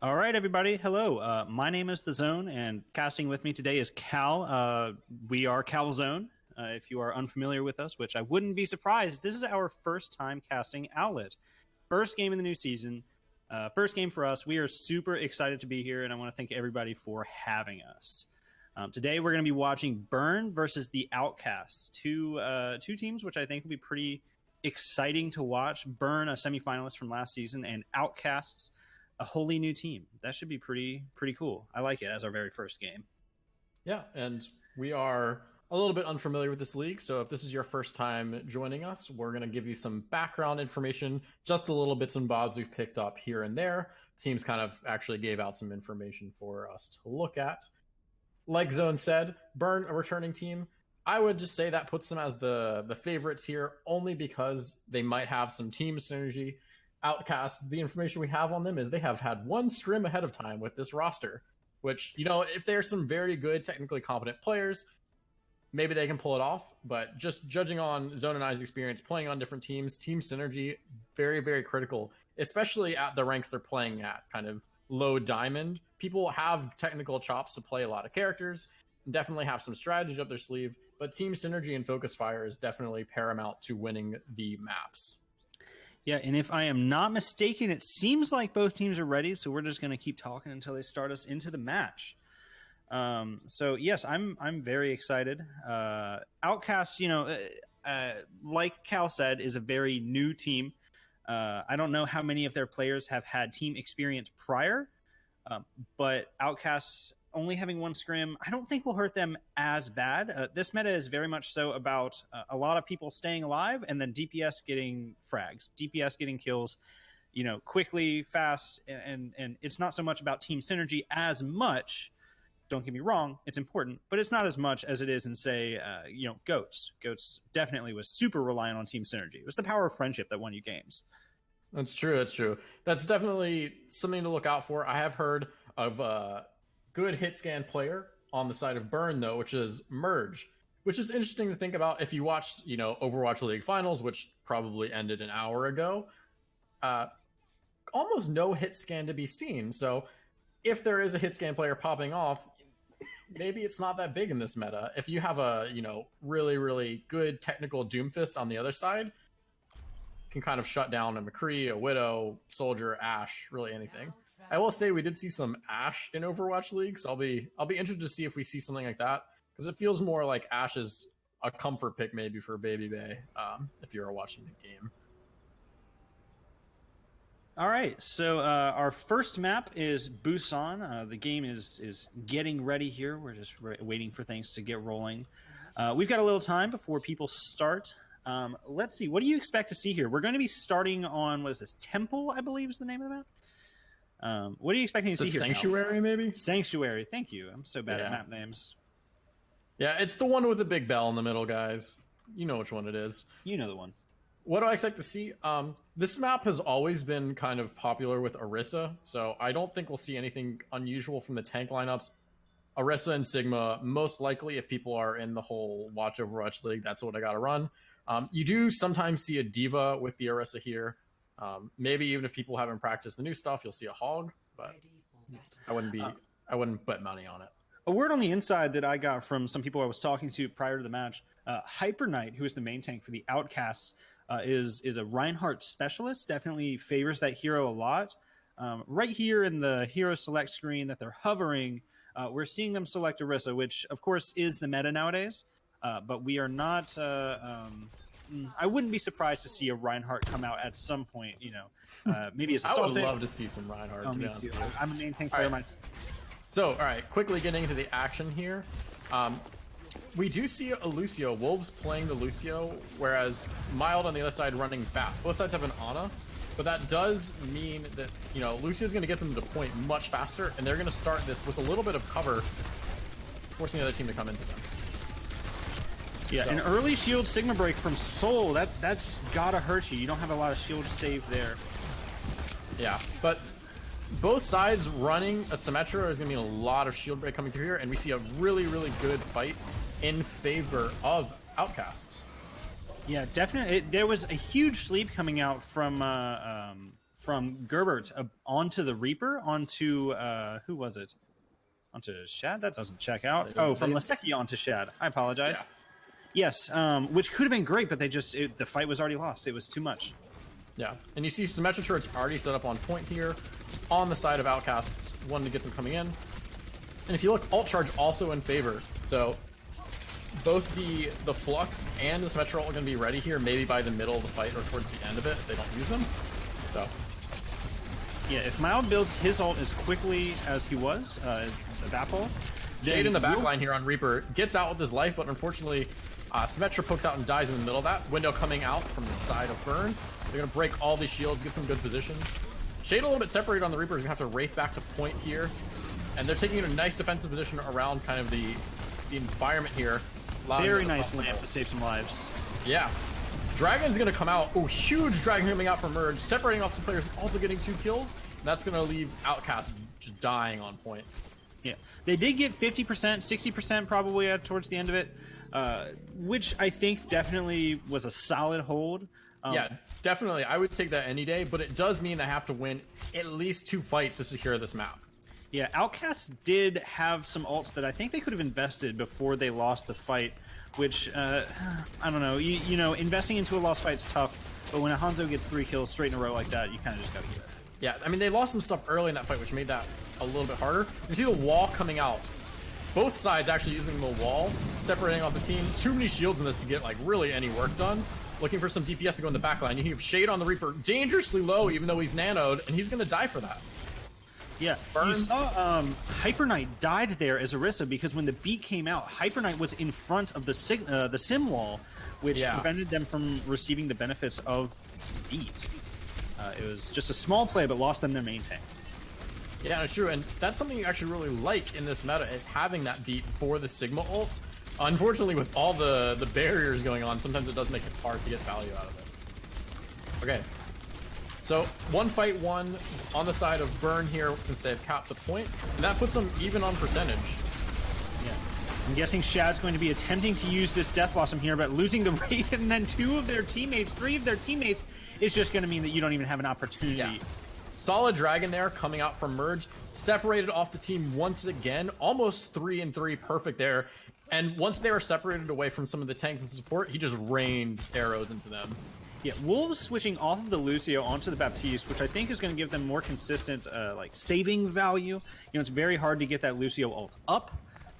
All right, everybody. Hello. My name is The Zone, and casting with me today is Cal. We are Cal Zone. If you are unfamiliar with us, which I wouldn't be surprised, this is our first time casting Owlet. First game in the new season. First game for us. We are super excited to be here, and I want to thank everybody for having us. Today, we're going to be watching Burn versus the Outcasts, two teams which I think will be pretty exciting to watch. Burn, a semifinalist from last season, and Outcasts, a wholly new team. That should be pretty cool. I like it as our very first game. Yeah, and we are a little bit unfamiliar with this league, so if this is your first time joining us, we're going to give you some background information, just the little bits and bobs we've picked up here and there. Teams kind of actually gave out some information for us to look at. Like Zone said, Burn, a returning team. I would just say that puts them as the favorites here, only because they might have some team synergy. Outcasts, the information we have on them is they have had one scrim ahead of time with this roster, which, you know, if there's some very good, technically competent players, maybe they can pull it off. But just judging on Zone and I's experience playing on different teams, team synergy, very, very critical, especially at the ranks they're playing at, kind of low diamond. People have technical chops to play a lot of characters, and definitely have some strategy up their sleeve, but team synergy and focus fire is definitely paramount to winning the maps. Yeah, and if I am not mistaken, it seems like both teams are ready, so we're just going to keep talking until they start us into the match. So yes, I'm very excited. Outcasts, you know, like Cal said, is a very new team. I don't know how many of their players have had team experience prior, but Outcasts only having one scrim, I don't think will hurt them as bad. This meta is very much so about a lot of people staying alive and then DPS getting frags, DPS getting kills, you know, quickly, fast, and it's not so much about team synergy as much. Don't get me wrong, it's important, but it's not as much as it is in, say, you know, Goats. Goats definitely was super reliant on team synergy. It was the power of friendship that won you games. That's true. That's true. That's definitely something to look out for. I have heard of good hit scan player on the side of Burn, though, which is Merge, which is interesting to think about. If you watched, you know, Overwatch League Finals, which probably ended an hour ago, almost no hit scan to be seen. So if there is a hit scan player popping off, maybe it's not that big in this meta. If you have a, you know, really, really good technical Doomfist on the other side, can kind of shut down a McCree, a Widow, Soldier, Ashe, really anything. I will say we did see some Ashe in Overwatch League, so I'll be interested to see if we see something like that, because it feels more like Ashe is a comfort pick maybe for Baby Bay, if you're watching the game. All right, so our first map is Busan. The game is getting ready here. We're just waiting for things to get rolling. We've got a little time before people start. Let's see. What do you expect to see here? We're going to be starting on, what is this? Temple, I believe is the name of the map. What are you expecting to see here? Sanctuary, maybe? Sanctuary. Thank you. I'm so bad at map names. Yeah, it's the one with the big bell in the middle, guys. You know which one it is. You know the one. What do I expect to see? This map has always been kind of popular with Orisa, so I don't think we'll see anything unusual from the tank lineups. Orisa and Sigma, most likely, if people are in the whole Watch Overwatch League, that's what I got to run. You do sometimes see a Diva with the Orisa here. Maybe even if people haven't practiced the new stuff, you'll see a Hog, but I wouldn't bet money on it. A word on the inside that I got from some people I was talking to prior to the match, Hyper Knight, who is the main tank for the Outcasts, is a Reinhardt specialist, definitely favors that hero a lot. Right here in the hero select screen that they're hovering, we're seeing them select Orisa, which of course is the meta nowadays, but we are not... I wouldn't be surprised to see a Reinhardt come out at some point, you know, maybe as a I would pick. love to see some Reinhardt, to be honest with you. I'm a main tank player. Right. So, all right, quickly getting into the action here. We do see a Lucio, Wolves playing the Lucio, whereas Mild on the other side running back. Both sides have an Ana, but that does mean that, you know, Lucio's going to get them to the point much faster, and they're going to start this with a little bit of cover, forcing the other team to come into them. Yeah, so. An early shield Sigma break from Soul, that's gotta hurt you. You don't have a lot of shield save there. Yeah, but both sides running a Symmetra is going to be a lot of shield break coming through here, and we see a really, really good fight in favor of Outcasts. Yeah, definitely. There was a huge sleep coming out from Gerbert onto the Reaper, onto, who was it? Onto Shad? That doesn't check out. Oh, from Laseki onto Shad. I apologize. Yeah. Yes, which could have been great, but the fight was already lost. It was too much. Yeah, and you see Symmetra turrets already set up on point here on the side of Outcasts, wanting to get them coming in. And if you look, ult charge also in favor. So both the Flux and the Symmetra ult are going to be ready here, maybe by the middle of the fight or towards the end of it if they don't use them. So yeah, if Mild builds his ult as quickly as he was, the VAP ult, Shade in the backline here on Reaper gets out with his life, but unfortunately Symmetra pokes out and dies in the middle of that. Window coming out from the side of Burn. They're going to break all these shields, get some good position. Shade a little bit separated on the Reaper. He's going to have to wraith back to point here. And they're taking a nice defensive position around kind of the environment here. Very nice lamp to save some lives. Yeah. Dragon's gonna come out. Oh, huge Dragon coming out from Merge, separating off some players, also getting 2 kills. And that's gonna leave Outcast just dying on point. Yeah, they did get 50%, 60% probably towards the end of it, which I think definitely was a solid hold. Yeah, definitely. I would take that any day, but it does mean they have to win at least 2 fights to secure this map. Yeah, Outcasts did have some ults that I think they could have invested before they lost the fight, which, I don't know. You know, investing into a lost fight is tough, but when a Hanzo gets 3 kills straight in a row like that, you kind of just gotta give it. Yeah, I mean, they lost some stuff early in that fight, which made that a little bit harder. You see the wall coming out. Both sides actually using the wall, separating off the team. Too many shields in this to get, like, really any work done. Looking for some DPS to go in the backline. You have Shade on the Reaper, dangerously low, even though he's nanoed, and he's gonna die for that. Yeah, Burn. you saw Hyper Knight died there as Orisa because when the beat came out, Hyper Knight was in front of the sim wall, which prevented them from receiving the benefits of the beat. It was just a small play, but lost them their main tank. Yeah, it's true, and that's something you actually really like in this meta, is having that beat for the Sigma ult. Unfortunately, with all the barriers going on, sometimes it does make it hard to get value out of it. Okay. So, 1 fight 1 on the side of Burn here since they've capped the point, and that puts them even on percentage. Yeah. I'm guessing Shad's going to be attempting to use this Death Blossom here, but losing the Wraith and then 2 of their teammates, 3 of their teammates, is just going to mean that you don't even have an opportunity. Yeah. Solid Dragon there coming out from Merge, separated off the team once again, almost 3-3, perfect there. And once they were separated away from some of the tanks and support, he just rained arrows into them. Yeah, Wolves switching off of the Lucio onto the Baptiste, which I think is going to give them more consistent, like, saving value. You know, it's very hard to get that Lucio ult up,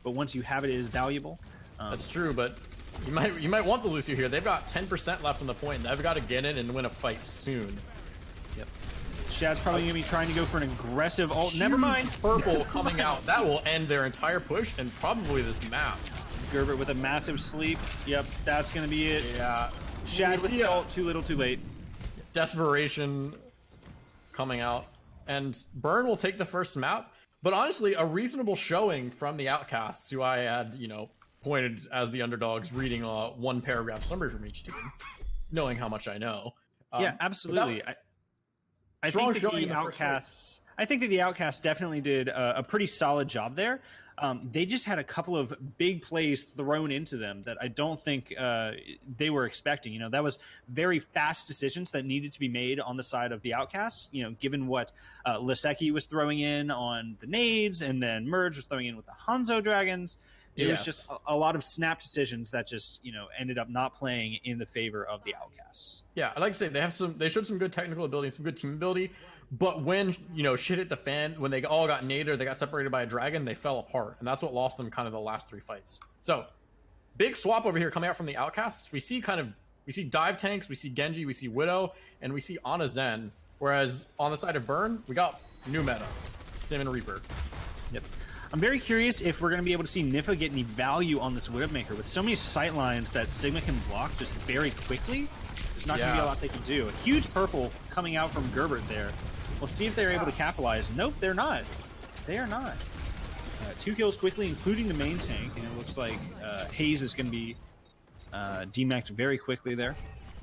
but once you have it, it is valuable. That's true, but you might want the Lucio here. They've got 10% left on the point, and they've got to get in and win a fight soon. Yep. Shad's probably going to be trying to go for an aggressive ult. Never mind. Purple coming out. That will end their entire push and probably this map. Gerbert with a massive sleep. Yep, that's going to be it. Yeah. Shad with the ult, too little, too late. Desperation coming out. And Burn will take the first map. But honestly, a reasonable showing from the Outcasts, who I had, you know, pointed as the underdogs, reading a 1 paragraph summary from each team, knowing how much I know. Yeah, absolutely. I think that the Outcasts. I think that the Outcasts definitely did a pretty solid job there. They just had a couple of big plays thrown into them that I don't think they were expecting. You know, that was very fast decisions that needed to be made on the side of the Outcasts. You know, given what Lisecki was throwing in on the nades, and then Merge was throwing in with the Hanzo Dragons. It was just a lot of snap decisions that just, you know, ended up not playing in the favor of the Outcasts. Yeah, I'd like to say they showed some good technical ability, some good team ability, but when, you know, shit hit the fan, when they all got naded, they got separated by a dragon, they fell apart, and that's what lost them kind of the last 3 fights. So, big swap over here coming out from the Outcasts. We see dive tanks, we see Genji, we see Widow, and we see Ana Zen, whereas on the side of Burn, we got new meta, Sim and Reaper. Yep. I'm very curious if we're going to be able to see Niffa get any value on this Widowmaker. With so many sight lines that Sigma can block just very quickly, there's not going to be a lot they can do. A huge purple coming out from Gerbert there. Let's see if they're able to capitalize. Nope, they're not. They are not. 2 kills quickly, including the main tank, and it looks like Hayes is going to be demaced very quickly there.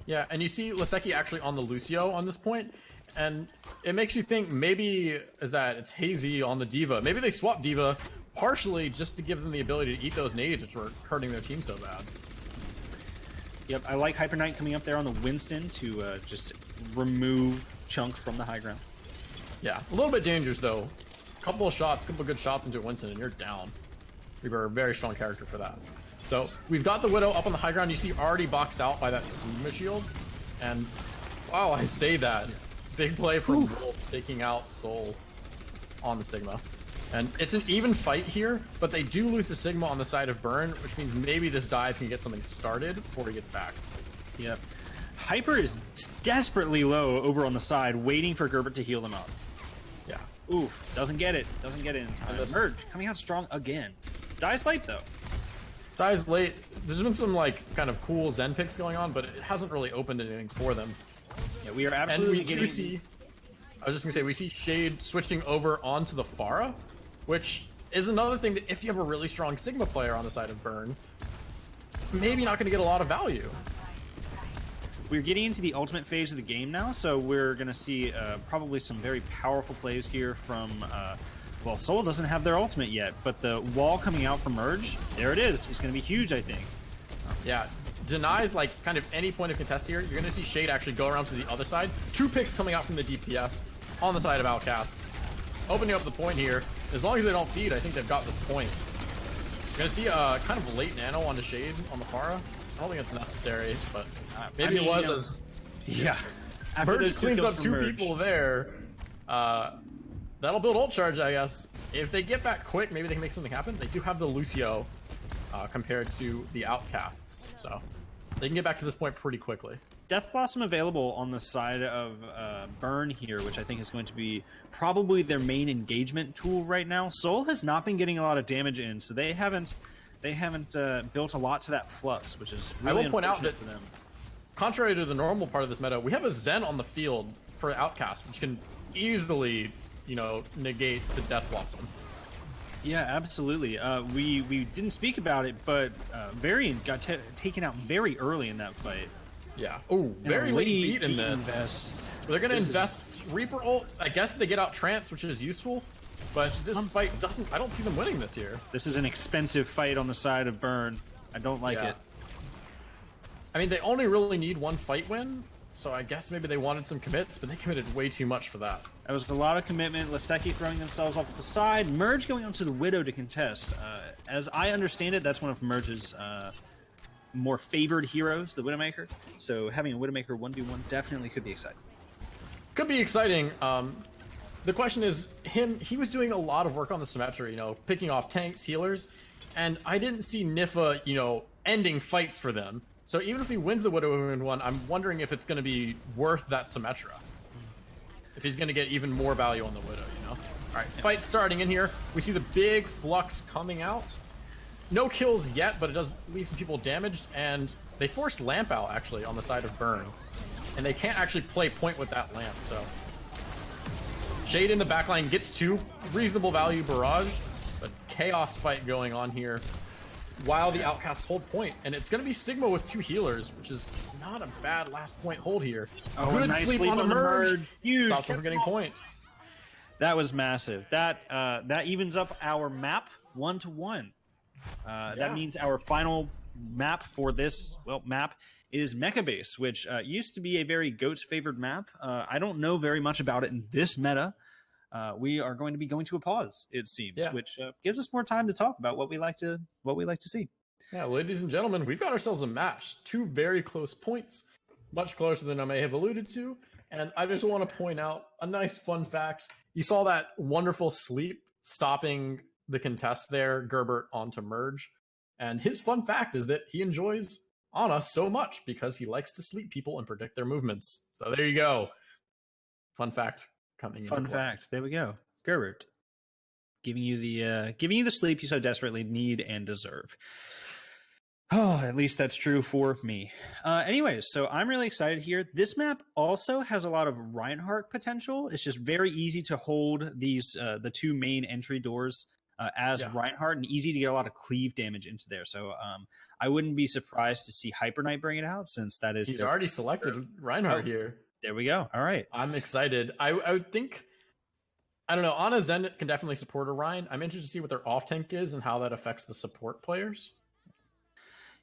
Yeah, and you see Lisecki actually on the Lucio on this point, and it makes you think maybe it's Hazy on the Diva. Maybe they swapped Diva partially just to give them the ability to eat those nades, which were hurting their team so bad. Yep, I like Hyper Knight coming up there on the Winston to just remove Chunk from the high ground. Yeah, a little bit dangerous though. Couple of good shots into Winston, and you're down. Reaper, a very strong character for that. So we've got the Widow up on the high ground. You see already boxed out by that Sigma shield, and wow, I say that. Big play from Wolf taking out Soul on the Sigma. And it's an even fight here, but they do lose the Sigma on the side of Burn, which means maybe this dive can get something started before he gets back. Yep. Hyper is desperately low over on the side, waiting for Gerbert to heal them up. Yeah. Ooh, doesn't get it. Doesn't get it in time. Merge coming out strong again. Dies late though. Dies late. There's been some like kind of cool Zen picks going on, but it hasn't really opened anything for them. Yeah, we are absolutely and we see. I was just gonna say we see Shade switching over onto the Pharah, which is another thing that if you have a really strong Sigma player on the side of Burn, maybe not gonna get a lot of value. we're getting into the ultimate phase of the game now, so we're going to see probably some very powerful plays here from... well, Soul doesn't have their ultimate yet, but the wall coming out from Merge, there it is. It's going to be huge, I think. Yeah, denies like kind of any point of contest here. You're going to see Shade actually go around to the other side. 2 picks coming out from the DPS on the side of Outcasts. Opening up the point here. As long as they don't feed, I think they've got this point. You're going to see a kind of late nano on the Shade on the Pharah. I don't think it's necessary, but maybe it was as... Yeah. Merge cleans up 2 people there. That'll build ult charge, I guess. If they get back quick, maybe they can make something happen. They do have the Lucio compared to the Outcasts, so they can get back to this point pretty quickly. Death Blossom available on the side of Burn here, which I think is going to be probably their main engagement tool right now. Soul has not been getting a lot of damage in, so they haven't built a lot to that flux, which is really I will point out that for them. Contrary to the normal part of this meta, we have a Zen on the field for Outcast, which can easily, you know, negate the Death Blossom. Yeah, absolutely. We didn't speak about it, but Varian got taken out very early in that fight. Yeah. Oh, very late beat in this. They're going to invest Reaper ult. I guess they get out Trance, which is useful. But this fight doesn't... I don't see them winning this year. This is an expensive fight on the side of Burn. I don't like it. I mean, they only really need 1 fight win. So I guess maybe they wanted some commits, but they committed way too much for that. That was a lot of commitment. Lesteki throwing themselves off to the side. Merge going on to the Widow to contest. As I understand it, that's one of Merge's... more favored heroes, the Widowmaker. So having a Widowmaker 1v1 definitely could be exciting. Could be exciting. The question is, he was doing a lot of work on the Symmetra, you know, picking off tanks, healers, and I didn't see Nifa, you know, ending fights for them. So even if he wins the Widow in 1, I'm wondering if it's going to be worth that Symmetra. If he's going to get even more value on the Widow, you know? Alright, fight starting in here. We see the big flux coming out. No kills yet, but it does leave some people damaged, and they forced Lamp out, actually, on the side of Burn. And they can't actually play point with that Lamp, so... Shade in the backline gets 2. Reasonable value barrage, but chaos fight going on here while the Outcasts hold point. And it's going to be Sigma with 2 healers, which is not a bad last point hold here. Oh, good nice sleep on the merge. Huge. Stops them from getting point. That was massive. That evens up our map 1-1. That means our final map for this map is Mecha Base, which used to be a very GOATS favored map. I don't know very much about it in this meta. We are going to be going to a pause, it seems, which gives us more time to talk about what we like to see. Yeah, ladies and gentlemen, we've got ourselves a match. 2 very close points, much closer than I may have alluded to. And I just want to point out a nice fun fact. You saw that wonderful sleep stopping the contest there, Gerbert onto Merge. And his fun fact is that he enjoys Ana so much because he likes to sleep people and predict their movements. So there you go. Fun fact coming. Fun fact. There we go. Gerbert giving you the sleep you so desperately need and deserve. Oh, at least that's true for me. Anyways, so I'm really excited here. This map also has a lot of Reinhardt potential. It's just very easy to hold these the 2 main entry doors as Reinhardt, and easy to get a lot of cleave damage into there. So I wouldn't be surprised to see Hyper Knight bring it out, since that is... He's already selected Reinhardt here. There we go. All right. I'm excited. I would think... I don't know. Ana Zen can definitely support a Rein. I'm interested to see what their off tank is and how that affects the support players.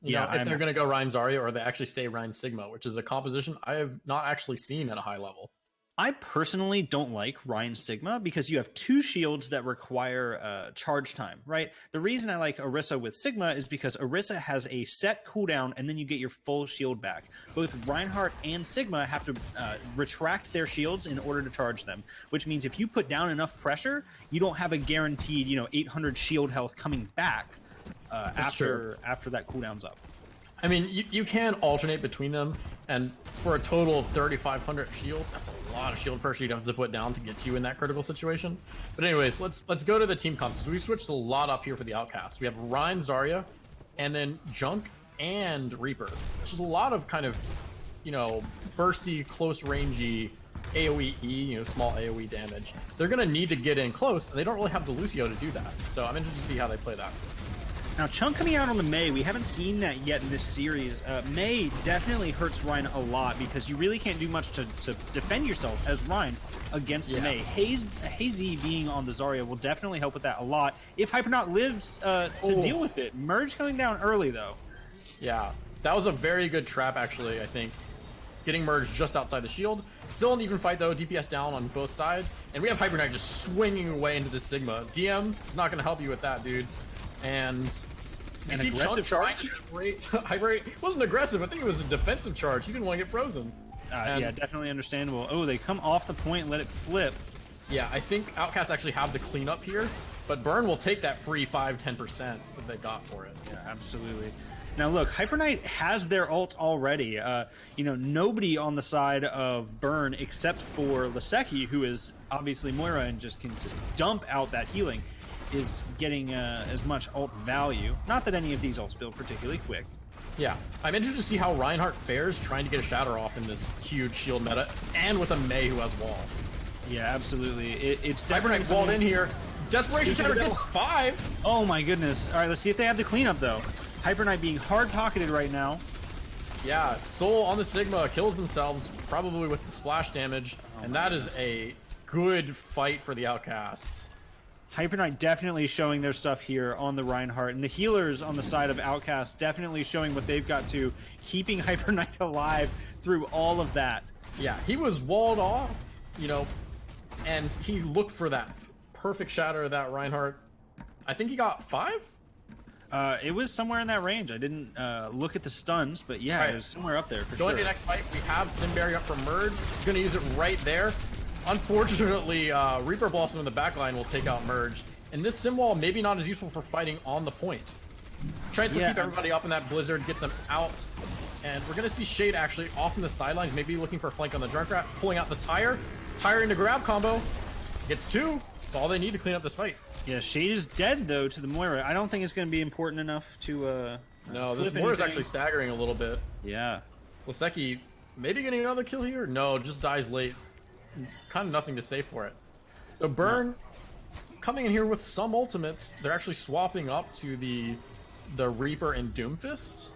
You know, if they're going to go Rein Zarya or they actually stay Rein Sigma, which is a composition I have not actually seen at a high level. I personally don't like Rein Sigma because you have 2 shields that require charge time, right? The reason I like Orisa with Sigma is because Orisa has a set cooldown and then you get your full shield back. Both Reinhardt and Sigma have to retract their shields in order to charge them, which means if you put down enough pressure, you don't have a guaranteed, 800 shield health coming back after that cooldown's up. I mean, you can alternate between them, and for a total of 3,500 shield, that's a lot of shield pressure you'd have to put down to get you in that critical situation. But anyways, let's go to the team comps. We switched a lot up here for the Outcasts. We have Rein Zarya, and then Junk and Reaper, which is a lot of kind of, bursty, close rangey AoE, small AoE damage. They're going to need to get in close, and they don't really have the Lucio to do that. So I'm interested to see how they play that. Now, Chunk coming out on the Mei, we haven't seen that yet in this series. Mei definitely hurts Ryan a lot because you really can't do much to defend yourself as Ryan against the Mei. Hazy being on the Zarya will definitely help with that a lot if Hypernaut lives to deal with it. Merge coming down early, though. Yeah, that was a very good trap, actually, I think. Getting Merge just outside the shield. Still an even fight, though. DPS down on both sides. And we have Hyper Knight just swinging away into the Sigma. DM is not going to help you with that, dude. And you see aggressive charge? Hyper wasn't aggressive. I think it was a defensive charge. He didn't want to get frozen. Yeah, definitely understandable. Oh, they come off the point and let it flip. Yeah, I think Outcasts actually have the cleanup here. But Burn will take that free 5-10% that they got for it. Yeah, absolutely. Now look, Hyper Knight has their ults already. You know, nobody on the side of Burn except for Laseki, who is obviously Moira and just can just dump out that healing, is getting as much ult value. Not that any of these ults build particularly quick. Yeah, I'm interested to see how Reinhardt fares trying to get a Shatter off in this huge shield meta, and with a Mei who has wall. Yeah, absolutely. It's Hyper definitely Knight walled in here. Desperation Shatter gets 5. Oh my goodness. All right, let's see if they have the cleanup though. Hyper Knight being hard-pocketed right now. Yeah, Soul on the Sigma kills themselves, probably with the splash damage, and that is a good fight for the Outcasts. Hyper Knight definitely showing their stuff here on the Reinhardt, and the healers on the side of Outcasts definitely showing what they've got to, keeping Hyper Knight alive through all of that. Yeah, he was walled off, you know, and he looked for that perfect shatter of that Reinhardt. I think he got 5? It was somewhere in that range. I didn't look at the stuns, but yeah, it was somewhere up there for sure. Going to the next fight, we have Simberry up for Merge. He's going to use it right there. Unfortunately, Reaper Blossom in the backline will take out Merge. And this Sim Wall maybe not as useful for fighting on the point. Trying to keep everybody up in that Blizzard, get them out. And we're going to see Shade actually off in the sidelines, maybe looking for a flank on the Junkrat, pulling out the Tire. Tire into grab combo. Gets 2. That's all they need to clean up this fight. Yeah, Shade is dead, though, to the Moira. I don't think it's going to be important enough to no, this Moira is actually staggering a little bit. Yeah. Laseki maybe getting another kill here? No, just dies late. Kind of nothing to say for it. So Burn coming in here with some ultimates. They're actually swapping up to the Reaper and Doomfist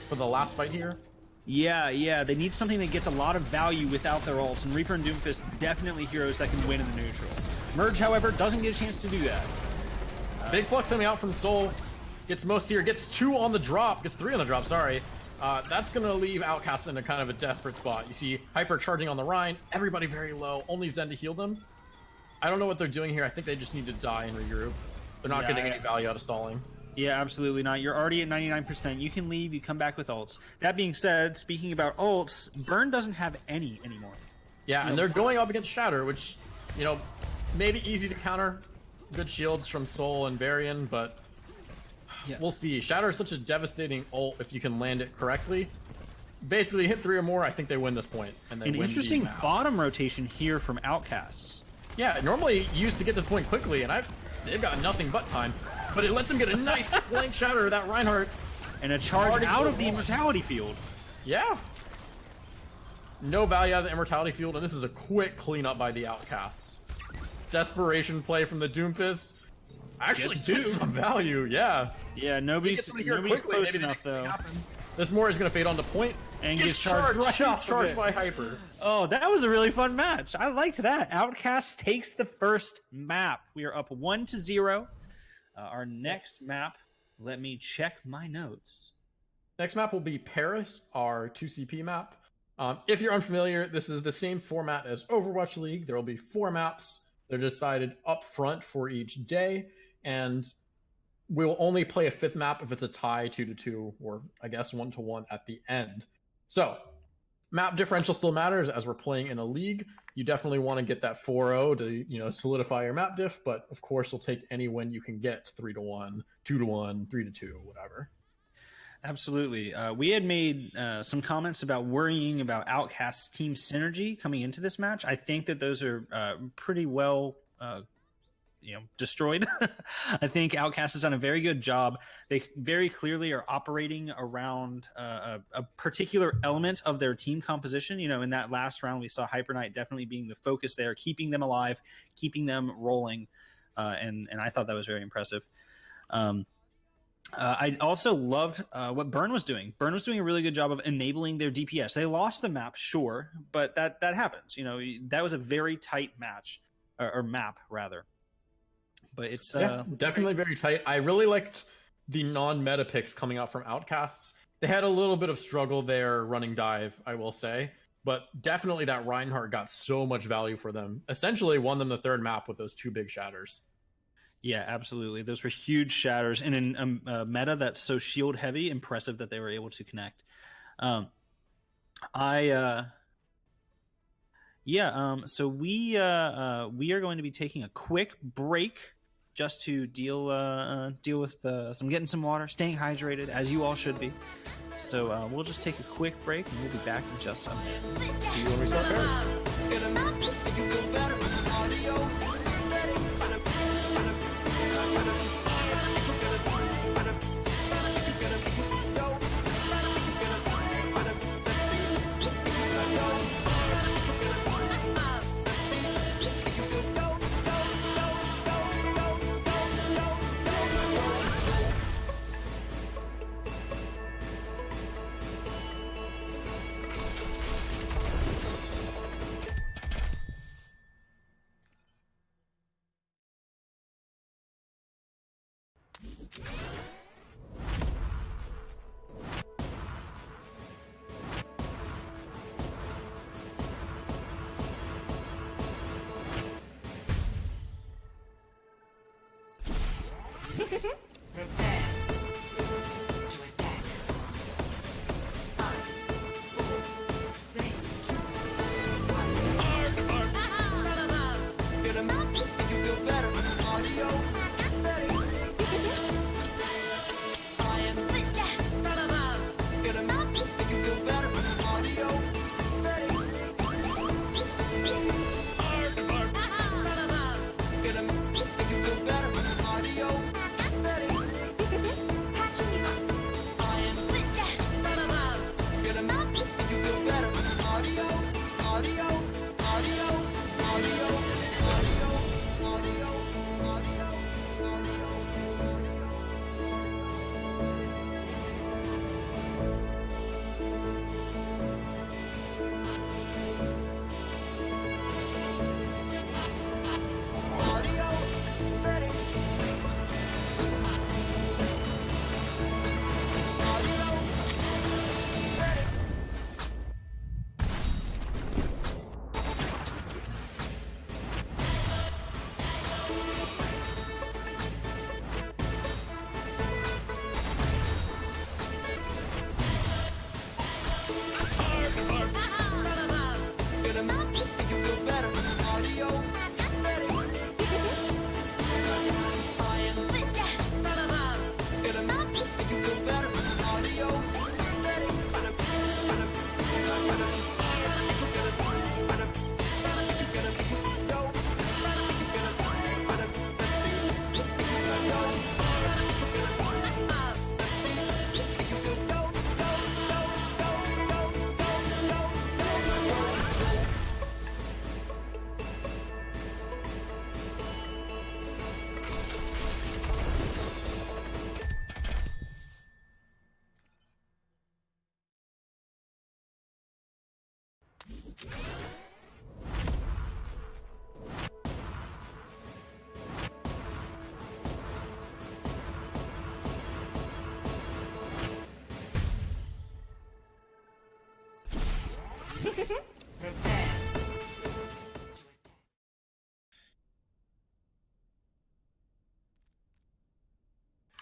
for the last fight here. Yeah, they need something that gets a lot of value without their ults, and Reaper and Doomfist definitely heroes that can win in the neutral. Merge, however, doesn't get a chance to do that. Big Flux coming out from Soul. Gets most here, gets 2 on the drop, gets 3 on the drop, sorry. That's going to leave Outcasts in a kind of a desperate spot. You see Hyper charging on the Rhine, everybody very low, only Zen to heal them. I don't know what they're doing here. I think they just need to die and regroup. They're not getting any value out of stalling. Yeah, absolutely not. You're already at 99%. You can leave, you come back with ults. That being said, speaking about ults, Burn doesn't have any anymore. Yeah, and they're going up against Shatter, which, you know, maybe easy to counter. Good shields from Soul and Varian, but we'll see. Shatter is such a devastating ult if you can land it correctly. Basically, hit 3 or more, I think they win this point. And they An win interesting bottom rotation here from Outcasts. Yeah, normally used to get to the point quickly, and they've got nothing but time. But it lets them get a nice blank shatter of that Reinhardt. And a charge out of the Immortality Field. Yeah. No value out of the Immortality Field, and this is a quick cleanup by the Outcasts. Desperation play from the Doomfist. Actually gets some value, yeah. Yeah, nobody's close enough, though. This Moira is going to fade on the point. And gets charged right off charged by Hyper. Oh, that was a really fun match. I liked that. Outcast takes the first map. We are up 1-0. Our next map, let me check my notes. Next map will be Paris, our 2CP map. If you're unfamiliar, this is the same format as Overwatch League. There will be 4 maps. They're decided up front for each day, and we'll only play a 5th map if it's a tie 2-2, or I guess 1-1 at the end. So, map differential still matters as we're playing in a league. You definitely want to get that 4-0 to, solidify your map diff, but of course you'll take any win you can get, 3-1, 2-1, 3-2, whatever. Absolutely. We had made some comments about worrying about Outcast's team synergy coming into this match. I think that those are pretty well destroyed. I think Outcast has done a very good job. They very clearly are operating around a particular element of their team composition. In that last round, we saw Hyper Knight definitely being the focus there, keeping them alive, keeping them rolling. And I thought that was very impressive. I also loved what Burn was doing. Burn was doing a really good job of enabling their DPS. They lost the map, sure, but that happens. You know, that was a very tight match or map rather. But it's definitely very tight. I really liked the non-meta picks coming out from Outcasts. They had a little bit of struggle there running dive, I will say, but definitely that Reinhardt got so much value for them. Essentially won them the third map with those 2 big shatters. Yeah, absolutely. Those were huge shatters, and in a meta that's so shield heavy, impressive that they were able to connect. So we are going to be taking a quick break just to deal with some getting some water, staying hydrated, as you all should be. So we'll just take a quick break, and we'll be back in just a minute. See you when we start Paris.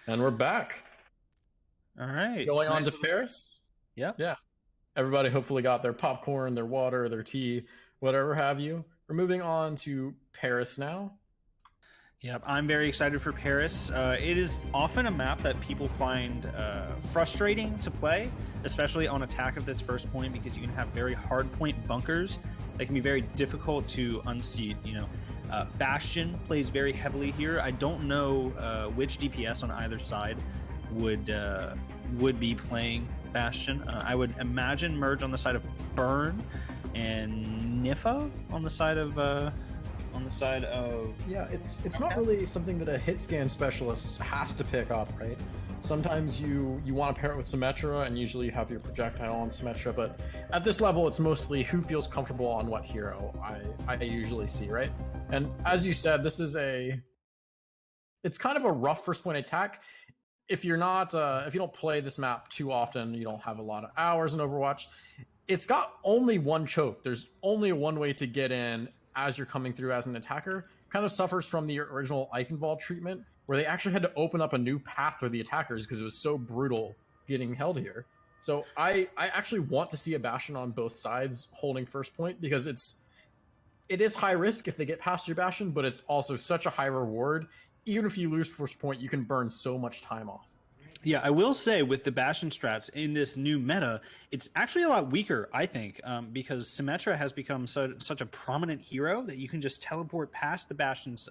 And we're back. All right. Going on to Paris. Yeah. Yeah. Everybody hopefully got their popcorn, their water, their tea, whatever have you. We're moving on to Paris now. Yeah, I'm very excited for Paris. It is often a map that people find frustrating to play, especially on attack of this first point, because you can have very hard point bunkers that can be very difficult to unseat. You know, Bastion plays very heavily here. I don't know which DPS on either side would be playing Bastion. I would imagine Merge on the side of Burn and Nifa on the side of on the side of... Yeah, it's not really something that a hit scan specialist has to pick up, right? Sometimes you want to pair it with Symmetra, and usually you have your projectile on Symmetra, but at this level, it's mostly who feels comfortable on what hero I usually see, right? And as you said, this is it's kind of a rough first point attack. If you're not, if you don't play this map too often, you don't have a lot of hours in Overwatch, it's got only one choke. There's only one way to get in as you're coming through as an attacker. Kind of suffers from the original Eichenwald treatment, where they actually had to open up a new path for the attackers because it was so brutal getting held here. So I actually want to see a Bastion on both sides holding first point, because it is high risk if they get past your Bastion, but it's also such a high reward. Even if you lose first point, you can burn so much time off. Yeah, I will say with the Bastion strats in this new meta, it's actually a lot weaker, I think, because Symmetra has become such a prominent hero that you can just teleport past the Bastion's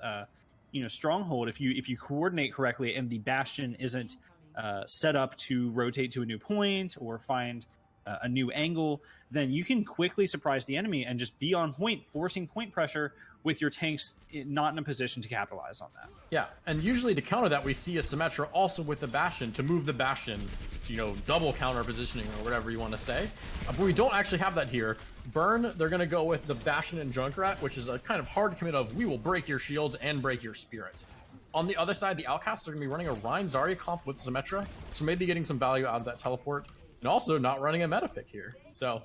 stronghold if you coordinate correctly, and the Bastion isn't set up to rotate to a new point or find a new angle. Then you can quickly surprise the enemy and just be on point, forcing point pressure with your tanks not in a position to capitalize on that. Yeah, and usually to counter that, we see a Symmetra also with the Bastion to move the Bastion to, double counter positioning or whatever you want to say. But we don't actually have that here. Burn, they're going to go with the Bastion and Junkrat, which is a kind of hard commit of we will break your shields and break your spirit. On the other side, the Outcasts are going to be running a Rein Zarya comp with Symmetra, so maybe getting some value out of that teleport, and also not running a meta pick here. So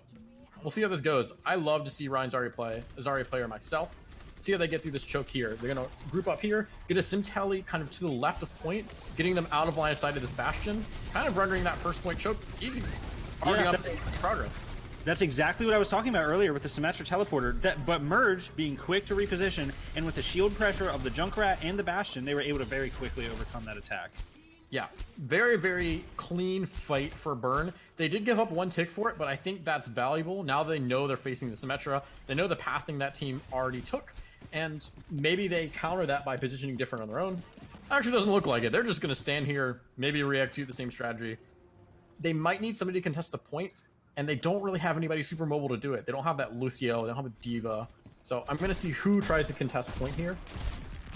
we'll see how this goes. I love to see Rein Zarya play, a Zarya player myself. See how they get through this choke here. They're going to group up here, get a Sim Tally kind of to the left of point, getting them out of line of sight of this Bastion, kind of rendering that first point choke easy. Already up progress. That's exactly what I was talking about earlier with the Symmetra teleporter. But Merge being quick to reposition, and with the shield pressure of the Junkrat and the Bastion, they were able to very quickly overcome that attack. Yeah, very, very clean fight for Burn. They did give up one tick for it, but I think that's valuable. Now they know they're facing the Symmetra. They know the pathing that team already took, and maybe they counter that by positioning different on their own. Actually, doesn't look like it. They're just going to stand here, maybe react to the same strategy. They might need somebody to contest the point, and they don't really have anybody super mobile to do it. They don't have that Lucio, they don't have a Diva. So I'm going to see who tries to contest point here.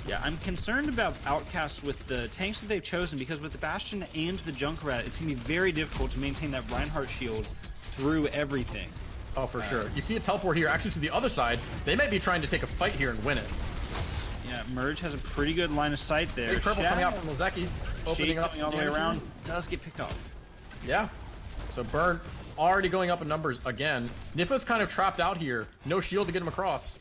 Yeah, I'm concerned about Outcasts with the tanks that they've chosen, because with the Bastion and the Junkrat, it's going to be very difficult to maintain that Reinhardt shield through everything. Oh, for sure. You see a teleport here, actually to the other side. They might be trying to take a fight here and win it. Yeah, Merge has a pretty good line of sight there. Big purple coming out from Lozeki, opening up all the way around, does get picked off. Yeah, so Burn already going up in numbers again. Nifa's kind of trapped out here. No shield to get him across.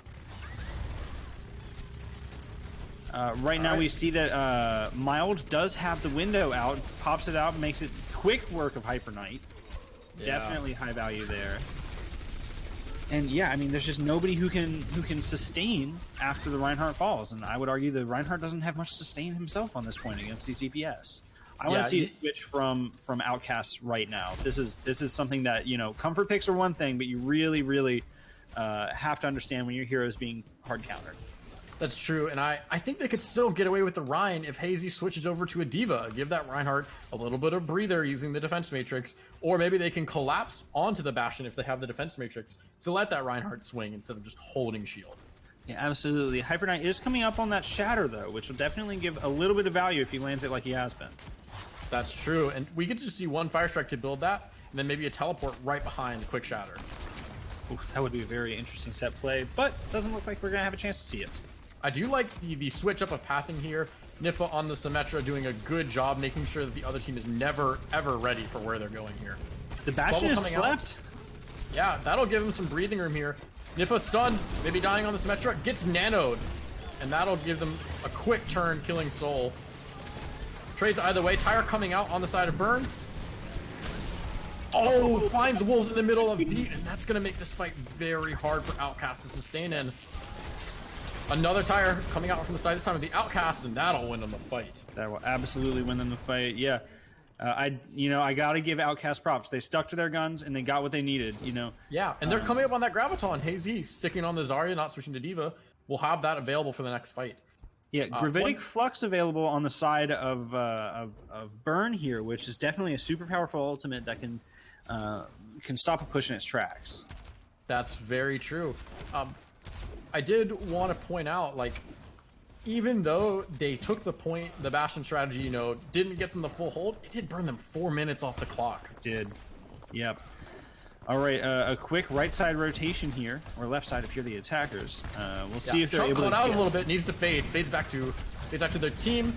Right now we see that Mild does have the window out, pops it out, makes it quick work of Hyper Knight. Yeah. Definitely high value there. And yeah, I mean, there's just nobody who can sustain after the Reinhardt falls, and I would argue that Reinhardt doesn't have much sustain himself on this point against these CPS. I want to see a switch from Outcasts right now. This is something that, comfort picks are one thing, but you really have to understand when your hero is being hard countered. That's true, and I think they could still get away with the Rein if Hazy switches over to a Diva. Give that Reinhardt a little bit of breather using the defense matrix, or maybe they can collapse onto the Bastion if they have the defense matrix to let that Reinhardt swing instead of just holding shield. Yeah, absolutely. Hyper Knight is coming up on that Shatter, though, which will definitely give a little bit of value if he lands it like he has been. That's true, and we get to see one Fire Strike to build that, and then maybe a teleport right behind Quick Shatter. Oof, that would be a very interesting set play, but doesn't look like we're going to have a chance to see it. I do like the switch up of pathing here. Nifa on the Symmetra doing a good job making sure that the other team is never, ever ready for where they're going here. The Bastion is slept. Yeah, that'll give him some breathing room here. Nifa stunned, maybe dying on the Symmetra, gets nanoed, and that'll give them a quick turn, killing Soul. Trades either way. Tyre coming out on the side of Burn. Oh, finds Wolves in the middle of Beat, and that's going to make this fight very hard for Outcast to sustain in. Another Tyre coming out from the side, this time of the Outcasts, and that'll win them the fight. That will absolutely win them the fight, yeah. I gotta give Outcast props. They stuck to their guns and they got what they needed, Yeah, and they're coming up on that Graviton. Hazy sticking on the Zarya, not switching to Diva. We'll have that available for the next fight. Yeah, Gravitic Flux available on the side of Burn here, which is definitely a super powerful ultimate that can stop a push in its tracks. That's very true. I did want to point out, like, even though they took the point, the Bastion strategy, you know, didn't get them the full hold, it did burn them 4 minutes off the clock. Did. Yep. All right, a quick right side rotation here, or left side if you're the attackers. We'll see if they're Chunk able to caught out a little bit, needs to fade. Fades back to their team.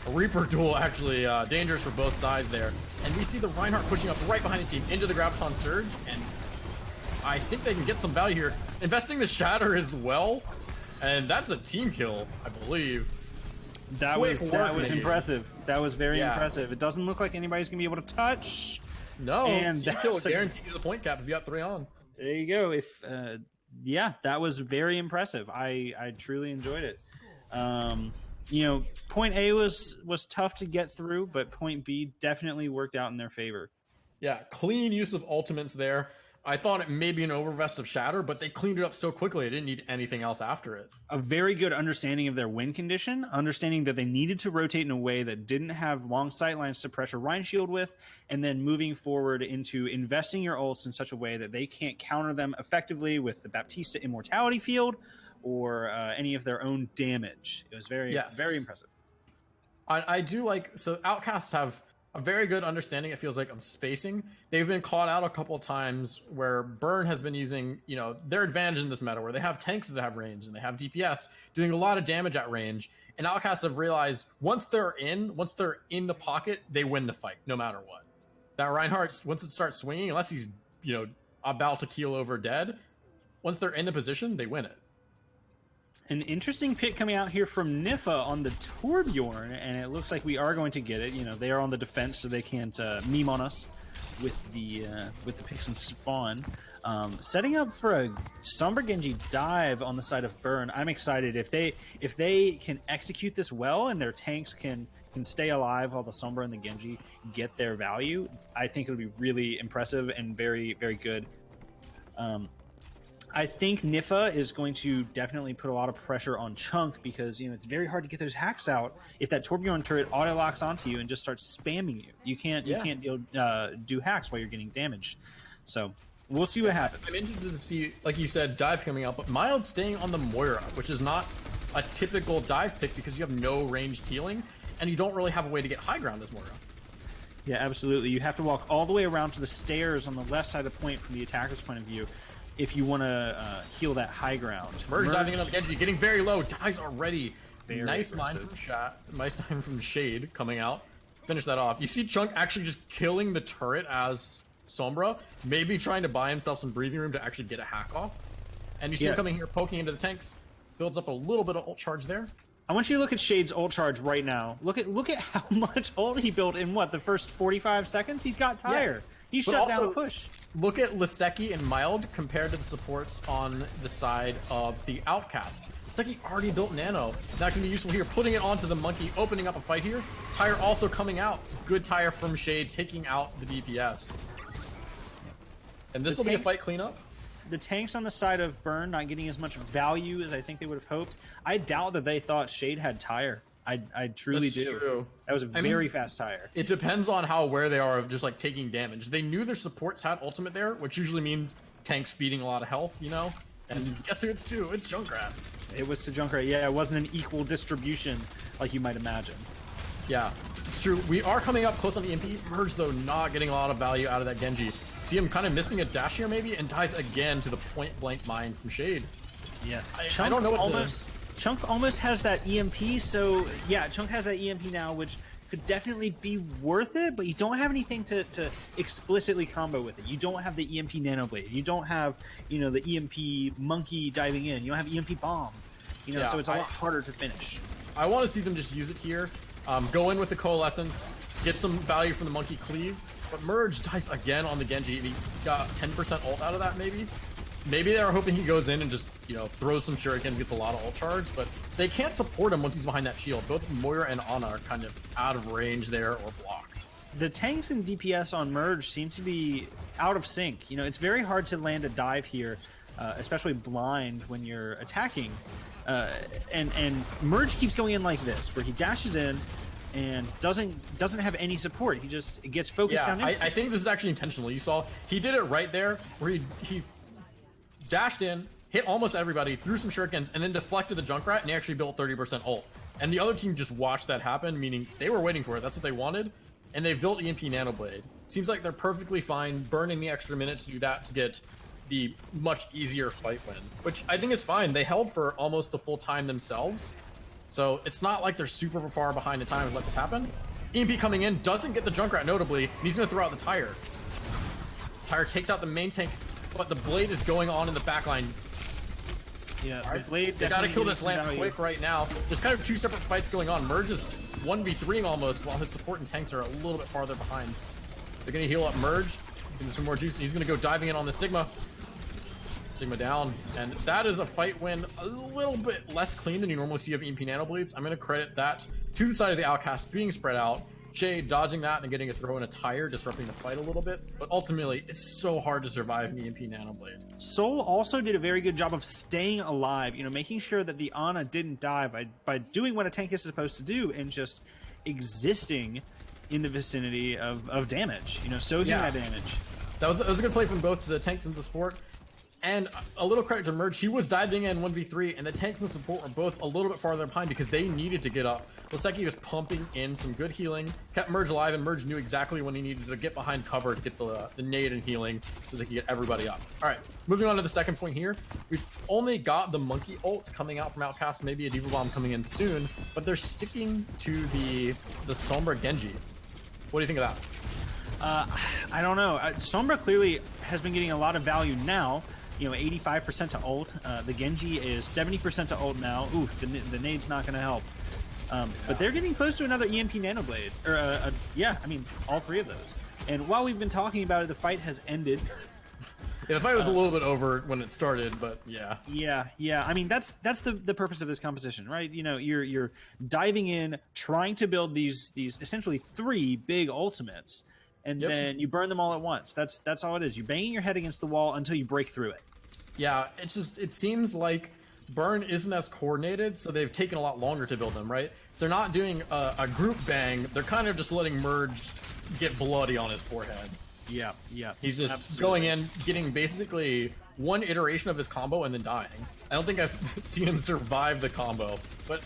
A Reaper duel, actually, dangerous for both sides there. And we see the Reinhardt pushing up right behind the team into the Graviton Surge, and I think they can get some value here. Investing the Shatter as well, and that's a team kill, I believe. That was impressive. That was very impressive. It doesn't look like anybody's gonna be able to touch. No, and team kill guarantees a point cap if you got 3 on. There you go. If yeah, that was very impressive. I truly enjoyed it. You know, point A was tough to get through, but point B definitely worked out in their favor. Yeah, clean use of ultimates there. I thought it may be an overvest of Shatter, but they cleaned it up so quickly I didn't need anything else after it. A very good understanding of their win condition, understanding that they needed to rotate in a way that didn't have long sight lines to pressure Rein Shield with, and then moving forward into investing your ults in such a way that they can't counter them effectively with the Baptista Immortality Field or any of their own damage. It was very impressive. I do like, so Outcasts have a very good understanding, it feels like, of spacing. They've been caught out a couple of times where Burn has been using, you know, their advantage in this meta, where they have tanks that have range and they have DPS doing a lot of damage at range. And Outcasts have realized once they're in the pocket, they win the fight no matter what. That Reinhardt, once it starts swinging, unless he's, you know, about to keel over dead, once they're in the position, they win it. An interesting pick coming out here from Niffa on the Torbjorn, and it looks like we are going to get it. You know, they are on the defense, so they can't meme on us with the picks and spawn. Setting up for a Sombra Genji dive on the side of Burn. I'm excited if they can execute this well and their tanks can stay alive while the Sombra and the Genji get their value. I think it'll be really impressive and very, very good. I think Niffa is going to definitely put a lot of pressure on Chunk because, you know, it's very hard to get those hacks out if that Torbjorn turret auto locks onto you and just starts spamming you. You can't do hacks while you're getting damaged. So we'll see what happens. I'm interested to see, like you said, dive coming out, but Mild staying on the Moira, which is not a typical dive pick because you have no ranged healing and you don't really have a way to get high ground as Moira. Yeah, absolutely. You have to walk all the way around to the stairs on the left side of the point from the attacker's point of view if you want to heal that high ground. Merge diving in on the Genji, getting very low, dies already. Very nice line from Shade coming out. Finish that off. You see Chunk actually just killing the turret as Sombra, maybe trying to buy himself some breathing room to actually get a hack off. And you see him coming here, poking into the tanks, builds up a little bit of ult charge there. I want you to look at Shade's ult charge right now. Look at how much ult he built in the first 45 seconds. He's got tire. He shut down push. Look at Liseki and Mild compared to the supports on the side of the Outcast. Liseki already built Nano. That can be useful here. Putting it onto the Monkey, opening up a fight here. Tire also coming out. Good tire from Shade, taking out the DPS. And this will be a fight cleanup. The tanks on the side of Burn not getting as much value as I think they would have hoped. I doubt that they thought Shade had tire. I truly do. True. That was a very fast tire. It depends on how aware they are of just like taking damage. They knew their supports had ultimate there, which usually means tanks feeding a lot of health, you know? And guess who it's to? It's Junkrat. It was to Junkrat. Yeah, it wasn't an equal distribution like you might imagine. Yeah, it's true. We are coming up close on the EMP. Merge, though, not getting a lot of value out of that Genji. See him kind of missing a dash here, maybe, and dies again to the point-blank mine from Shade. Yeah. I don't know what Chunk almost has that EMP, so yeah, Chunk has that EMP now, which could definitely be worth it, but you don't have anything to explicitly combo with it. You don't have the EMP Nanoblade. You don't have, you know, the EMP Monkey diving in. You don't have EMP Bomb. You know, so it's a lot harder to finish. I want to see them just use it here. Go in with the Coalescence, get some value from the Monkey Cleave, but Merge dies again on the Genji, and he got 10% ult out of that, maybe? Maybe they were hoping he goes in and just, you know, throws some shurikens, gets a lot of ult charge, but they can't support him once he's behind that shield. Both Moira and Ana are kind of out of range there or blocked. The tanks and DPS on Merge seem to be out of sync. You know, it's very hard to land a dive here, especially blind when you're attacking. And Merge keeps going in like this, where he dashes in and doesn't have any support. He just gets focused down. I think this is actually intentional. You saw he did it right there, where he dashed in, hit almost everybody, threw some shurikens, and then deflected the Junkrat, and he actually built 30% ult. And the other team just watched that happen, meaning they were waiting for it. That's what they wanted. And they've built EMP Nanoblade. Seems like they're perfectly fine burning the extra minute to do that to get the much easier fight win, which I think is fine. They held for almost the full time themselves. So it's not like they're super far behind the time to let this happen. EMP coming in, doesn't get the Junkrat notably, and he's going to throw out the Tire. Tire takes out the main tank, but the Blade is going on in the backline. Yeah, the Blade. They gotta kill this lamp quick right now. There's kind of two separate fights going on. Merge is 1v3 almost, while his support and tanks are a little bit farther behind. They're gonna heal up Merge, give him some more juice. He's gonna go diving in on the Sigma. Sigma down, and that is a fight win a little bit less clean than you normally see of EMP Nanoblades. I'm gonna credit that to the side of the Outcast being spread out. Jay dodging that and getting a throw in a Tire, disrupting the fight a little bit. But ultimately, it's so hard to survive an EMP Nanoblade. Soul also did a very good job of staying alive, making sure that the Ana didn't die by doing what a tank is supposed to do and just existing in the vicinity of damage, soaking that damage. That was a good play from both the tanks and the support. And a little credit to Merge, he was diving in 1v3, and the tanks and the support were both a little bit farther behind because they needed to get up. Loseki was pumping in some good healing, kept Merge alive, and Merge knew exactly when he needed to get behind cover to get the nade and healing so they could get everybody up. All right, moving on to the second point here. We've only got the Monkey ult coming out from Outcast, maybe a Diva Bomb coming in soon, but they're sticking to the Sombra Genji. What do you think of that? I don't know. Sombra clearly has been getting a lot of value now. 85% to ult. The Genji is 70% to ult now. Ooh, the nade's not going to help. But they're getting close to another EMP Nanoblade. Or, yeah, I mean, all three of those. And while we've been talking about it, the fight has ended. Yeah, the fight was a little bit over when it started, but yeah. Yeah. I mean, that's the purpose of this composition, right? You're diving in, trying to build these essentially three big ultimates. And then you burn them all at once. That's all it is. You're banging your head against the wall until you break through it. Yeah, it seems like burn isn't as coordinated, so they've taken a lot longer to build them, right? They're not doing a group bang. They're kind of just letting Merge get bloody on his forehead. Yeah. He's just going in, getting basically one iteration of his combo and then dying. I don't think I've seen him survive the combo, but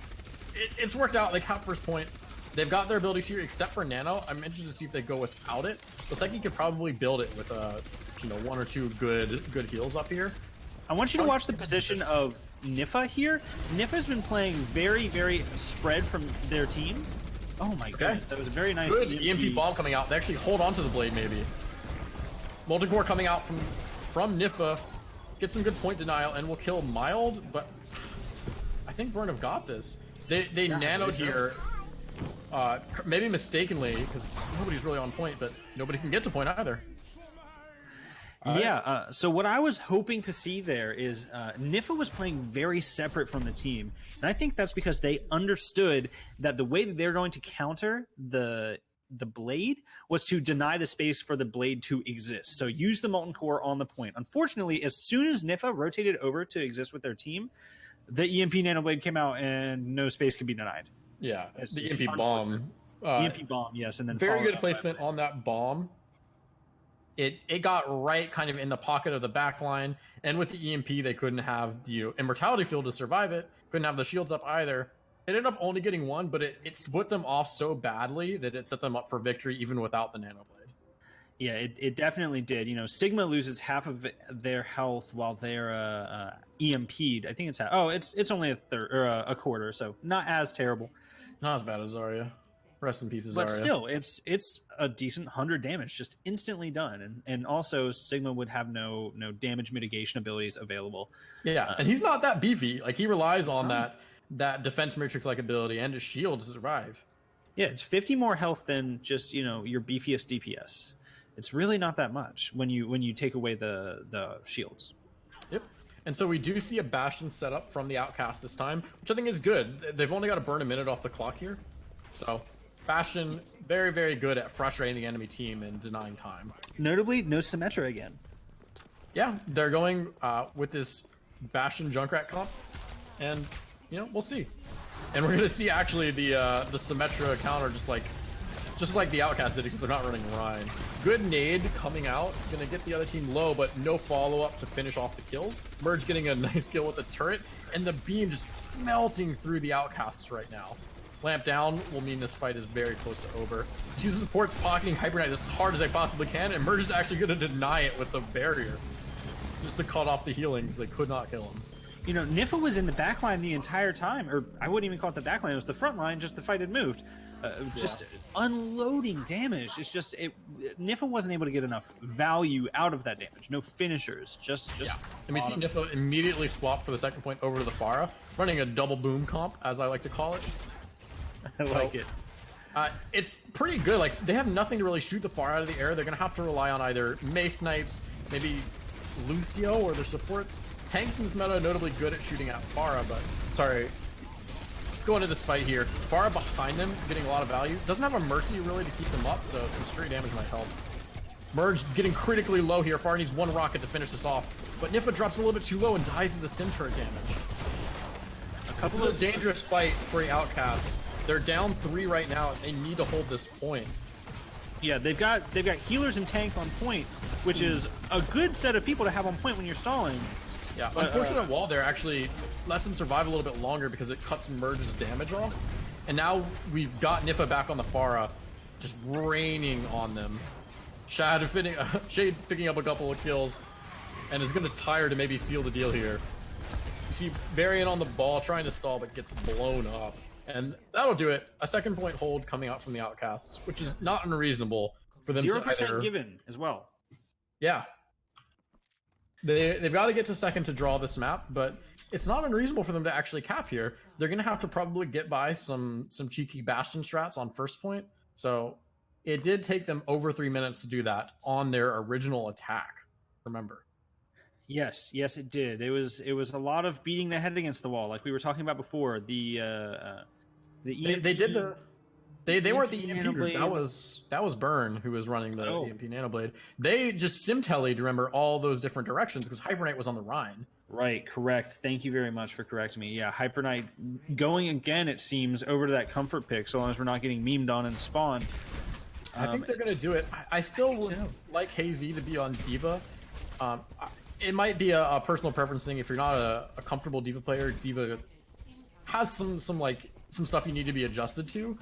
it's worked out. Like, half first point. They've got their abilities here, except for Nano. I'm interested to see if they go without it. Looks like he could probably build it with one or two good heals up here. I want you to watch the position of Nifa here. Nifa's been playing very, very spread from their team. Oh my goodness, that was a very nice good EMP bomb coming out. They actually hold on to the blade, maybe. Molten Core coming out from Nifa. Get some good point denial, and will kill Mild, but I think Burn have got this. They nanoed here. Maybe mistakenly, because nobody's really on point, but nobody can get to point either. So what I was hoping to see there is Nifa was playing very separate from the team, and I think that's because they understood that the way that they're going to counter the blade was to deny the space for the blade to exist. So use the Molten Core on the point. Unfortunately, as soon as Nifa rotated over to exist with their team, the EMP Nanoblade came out and no space could be denied. Yeah, the EMP bomb. EMP bomb, yes, and then very good placement on that bomb. It got right kind of in the pocket of the back line, and with the EMP, they couldn't have the Immortality Field to survive it. Couldn't have the shields up either. It ended up only getting one, but it split them off so badly that it set them up for victory even without the Nanoblade. Yeah, it definitely did. Sigma loses half of their health while they're EMP'd. I think it's half. Oh, it's only a third or a quarter, so not as terrible. Not as bad as Zarya. Rest in peace, Zarya. But still, it's a decent 100 damage, just instantly done. And also, Sigma would have no damage mitigation abilities available. Yeah, and he's not that beefy. Like, he relies on that defense matrix-like ability and his shield to survive. Yeah, it's 50 more health than just your beefiest DPS. It's really not that much when you take away the shields. Yep. And so we do see a Bastion set up from the Outcast this time, which I think is good. They've only got to burn a minute off the clock here. So Bastion, very, very good at frustrating the enemy team and denying time. Notably, no Symmetra again. Yeah, they're going with this Bastion Junkrat comp, and we'll see. And we're gonna see actually the Symmetra counter just like Just like the Outcasts did, except they're not running Rhine. Good nade coming out, gonna get the other team low, but no follow-up to finish off the kills. Merge getting a nice kill with the turret, and the beam just melting through the Outcasts right now. Lamp down will mean this fight is very close to over. Two supports pocketing Hyper Knight as hard as they possibly can, and Merge is actually gonna deny it with the barrier. Just to cut off the healing, because they could not kill him. You know, Nifa was in the backline the entire time, or I wouldn't even call it the backline, it was the front line, just the fight had moved. Just unloading damage. It's just, Nifa wasn't able to get enough value out of that damage. No finishers, just yeah. And we see Nifa immediately swap for the second point over to the Pharah, running a double boom comp, as I like to call it. I like it. It's pretty good. Like, they have nothing to really shoot the Pharah out of the air. They're going to have to rely on either Mace Knights, maybe Lucio, or their supports. Tanks in this meta are notably good at shooting at Pharah, but sorry. Let's go into this fight here. Pharah behind them, getting a lot of value. Doesn't have a Mercy really to keep them up, so some straight damage might help. Merge getting critically low here. Pharah needs one rocket to finish this off, but Nifa drops a little bit too low and dies to the Sim turret damage. This is a dangerous fight for the Outcasts. They're down 3 right now, and they need to hold this point. Yeah, they've got healers and tank on point, which is a good set of people to have on point when you're stalling. Yeah, but, unfortunate wall there actually lets them survive a little bit longer because it cuts Merge's damage off. And now we've got Nifa back on the Pharah, just raining on them. Shade picking up a couple of kills, and is going to tire to maybe seal the deal here. You see Varian on the ball trying to stall, but gets blown up. And that'll do it. A second point hold coming out from the Outcasts, which is not unreasonable for them 0% to either... given as well. Yeah. They've got to get to second to draw this map, but it's not unreasonable for them to actually cap here. They're going to have to probably get by some cheeky Bastion strats on first point. So it did take them over 3 minutes to do that on their original attack, remember. Yes, it did. It was a lot of beating the head against the wall, like we were talking about before. They did the... They weren't the EMP group. That was Burn who was running the EMP Nanoblade. They just sim-tellied, remember, all those different directions because Hyper Knight was on the Rhine. Right, correct. Thank you very much for correcting me. Yeah, Hyper Knight going again, it seems, over to that comfort pick, so long as we're not getting memed on in spawn. I think they're going to do it. I still would like Hazy to be on D.Va. It might be a personal preference thing. If you're not a comfortable D.Va player, D.Va has some stuff you need to be adjusted to.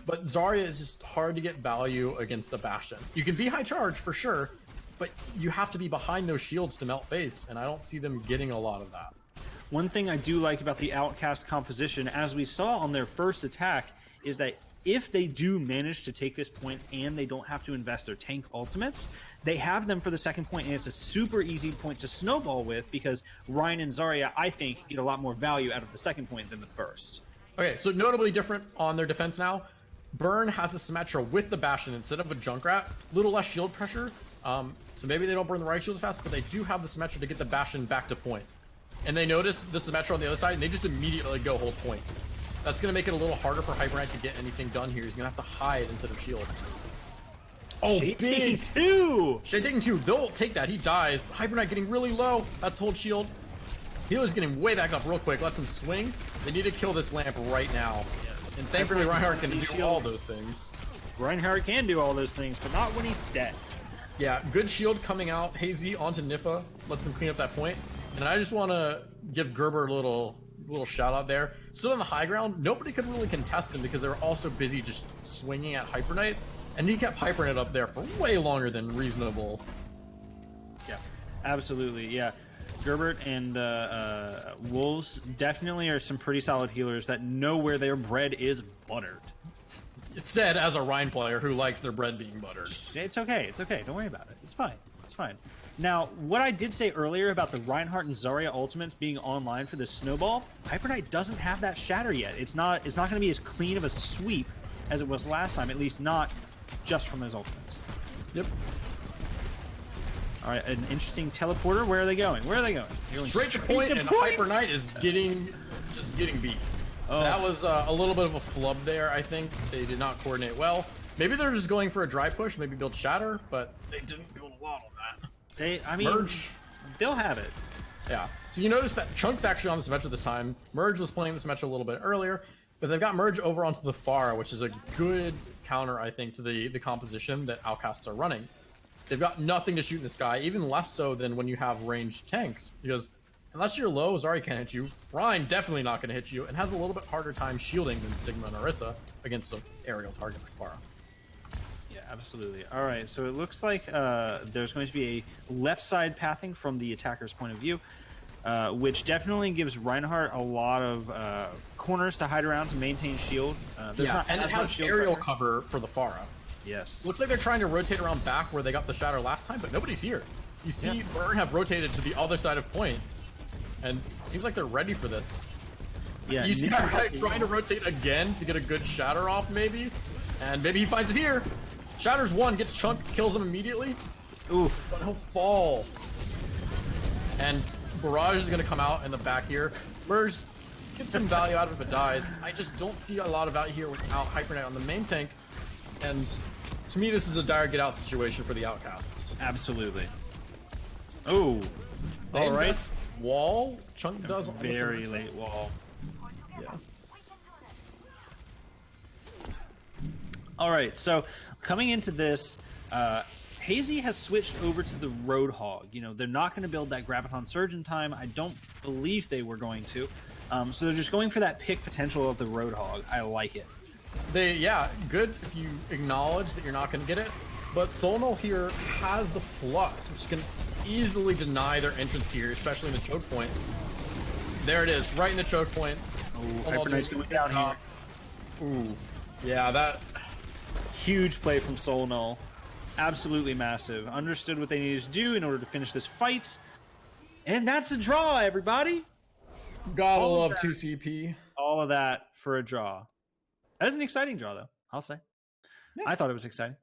But Zarya is just hard to get value against a Bastion. You can be high charge for sure, but you have to be behind those shields to melt face, and I don't see them getting a lot of that. One thing I do like about the Outcast composition, as we saw on their first attack, is that if they do manage to take this point and they don't have to invest their tank ultimates, they have them for the second point, and it's a super easy point to snowball with because Ryan and Zarya, I think, get a lot more value out of the second point than the first. Okay, so notably different on their defense now. Burn has a Symmetra with the Bastion instead of a Junkrat. Little less shield pressure, so maybe they don't burn the right shield as fast, but they do have the Symmetra to get the Bastion back to point. And they notice the Symmetra on the other side, and they just immediately go hold point. That's going to make it a little harder for Hyper Knight to get anything done here. He's going to have to hide instead of shield. Oh, Shade taking 2! Shade taking 2. They'll take that. He dies. Hyper Knight getting really low. That's to hold shield. Healer's getting way back up real quick. Lets him swing. They need to kill this lamp right now. And thankfully Reinhardt can do all those things. Reinhardt can do all those things, but not when he's dead. Yeah, good shield coming out. Hazy onto Nifa. Lets them clean up that point. And I just want to give Gerber a little shout out there. Stood on the high ground. Nobody could really contest him because they were also busy just swinging at Hyper Knight. And he kept Hyper Knight up there for way longer than reasonable. Yeah, absolutely. Yeah. Gerbert and Wolves definitely are some pretty solid healers that know where their bread is buttered. It's said as a Rhine player who likes their bread being buttered. It's okay. It's okay. Don't worry about it. It's fine. It's fine. Now, what I did say earlier about the Reinhardt and Zarya ultimates being online for this snowball, Hyper Knight doesn't have that shatter yet. It's not going to be as clean of a sweep as it was last time, at least not just from those ultimates. Yep. All right, an interesting teleporter. Where are they going? Where are they going? They're going straight to point, and Hyper Knight is getting beat. Oh. That was a little bit of a flub there, I think. They did not coordinate well. Maybe they're just going for a dry push, maybe build shatter, but they didn't build a lot on that. Merge. They'll have it. Yeah. So you notice that Chunk's actually on the Symmetra this time. Merge was playing the Symmetra a little bit earlier. But they've got Merge over onto the Pharah, which is a good counter, I think, to the composition that Outcasts are running. They've got nothing to shoot in the sky, even less so than when you have ranged tanks, because unless you're low, Zari can't hit you. Rein definitely not going to hit you, and has a little bit harder time shielding than Sigma and Orisa against an aerial target like Pharah. Yeah, absolutely. All right, so it looks like there's going to be a left side pathing from the attacker's point of view, which definitely gives Reinhardt a lot of corners to hide around to maintain shield. And it has aerial cover for the Pharah. Yes. Looks like they're trying to rotate around back where they got the shatter last time, but nobody's here. You see Burn have rotated to the other side of point, and seems like they're ready for this. Yeah, you see that right, trying to rotate again to get a good shatter off, maybe? And maybe he finds it here. Shatters one, gets chunked, kills him immediately. Oof. But he'll fall. And Barrage is going to come out in the back here. Merge gets some value out of it, but dies. I just don't see a lot of value here without Hyper Knight on the main tank. And to me, this is a dire get-out situation for the Outcasts. Absolutely. Oh. All right. Wall. Chunk does a very late wall. Yeah. All right, so coming into this, Hazy has switched over to the Roadhog. You know, they're not going to build that Graviton Surge in time. I don't believe they were going to. So they're just going for that pick potential of the Roadhog. I like it. Good if you acknowledge that you're not going to get it. But Solnal here has the Flux, which can easily deny their entrance here, especially in the choke point. There it is, right in the choke point. Oh, Hyper Knight's going down here. Ooh. Yeah, that... Huge play from Solnal. Absolutely massive. Understood what they needed to do in order to finish this fight. And that's a draw, everybody! Gotta love 2CP. All of that for a draw. That's an exciting draw, though, I'll say. Yeah. I thought it was exciting.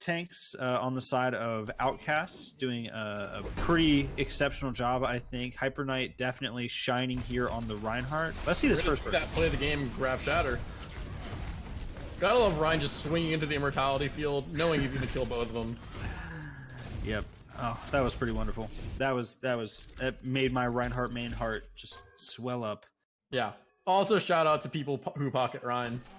Tanks on the side of Outcasts doing a pretty exceptional job, I think. Hyper Knight definitely shining here on the Reinhardt. Let's see this first person. That play the game, grab Shatter. Gotta love Rein just swinging into the Immortality field, knowing he's gonna kill both of them. Yep. Oh, that was pretty wonderful. That made my Reinhardt main heart just swell up. Yeah. Also, shout out to people who pocket Reins.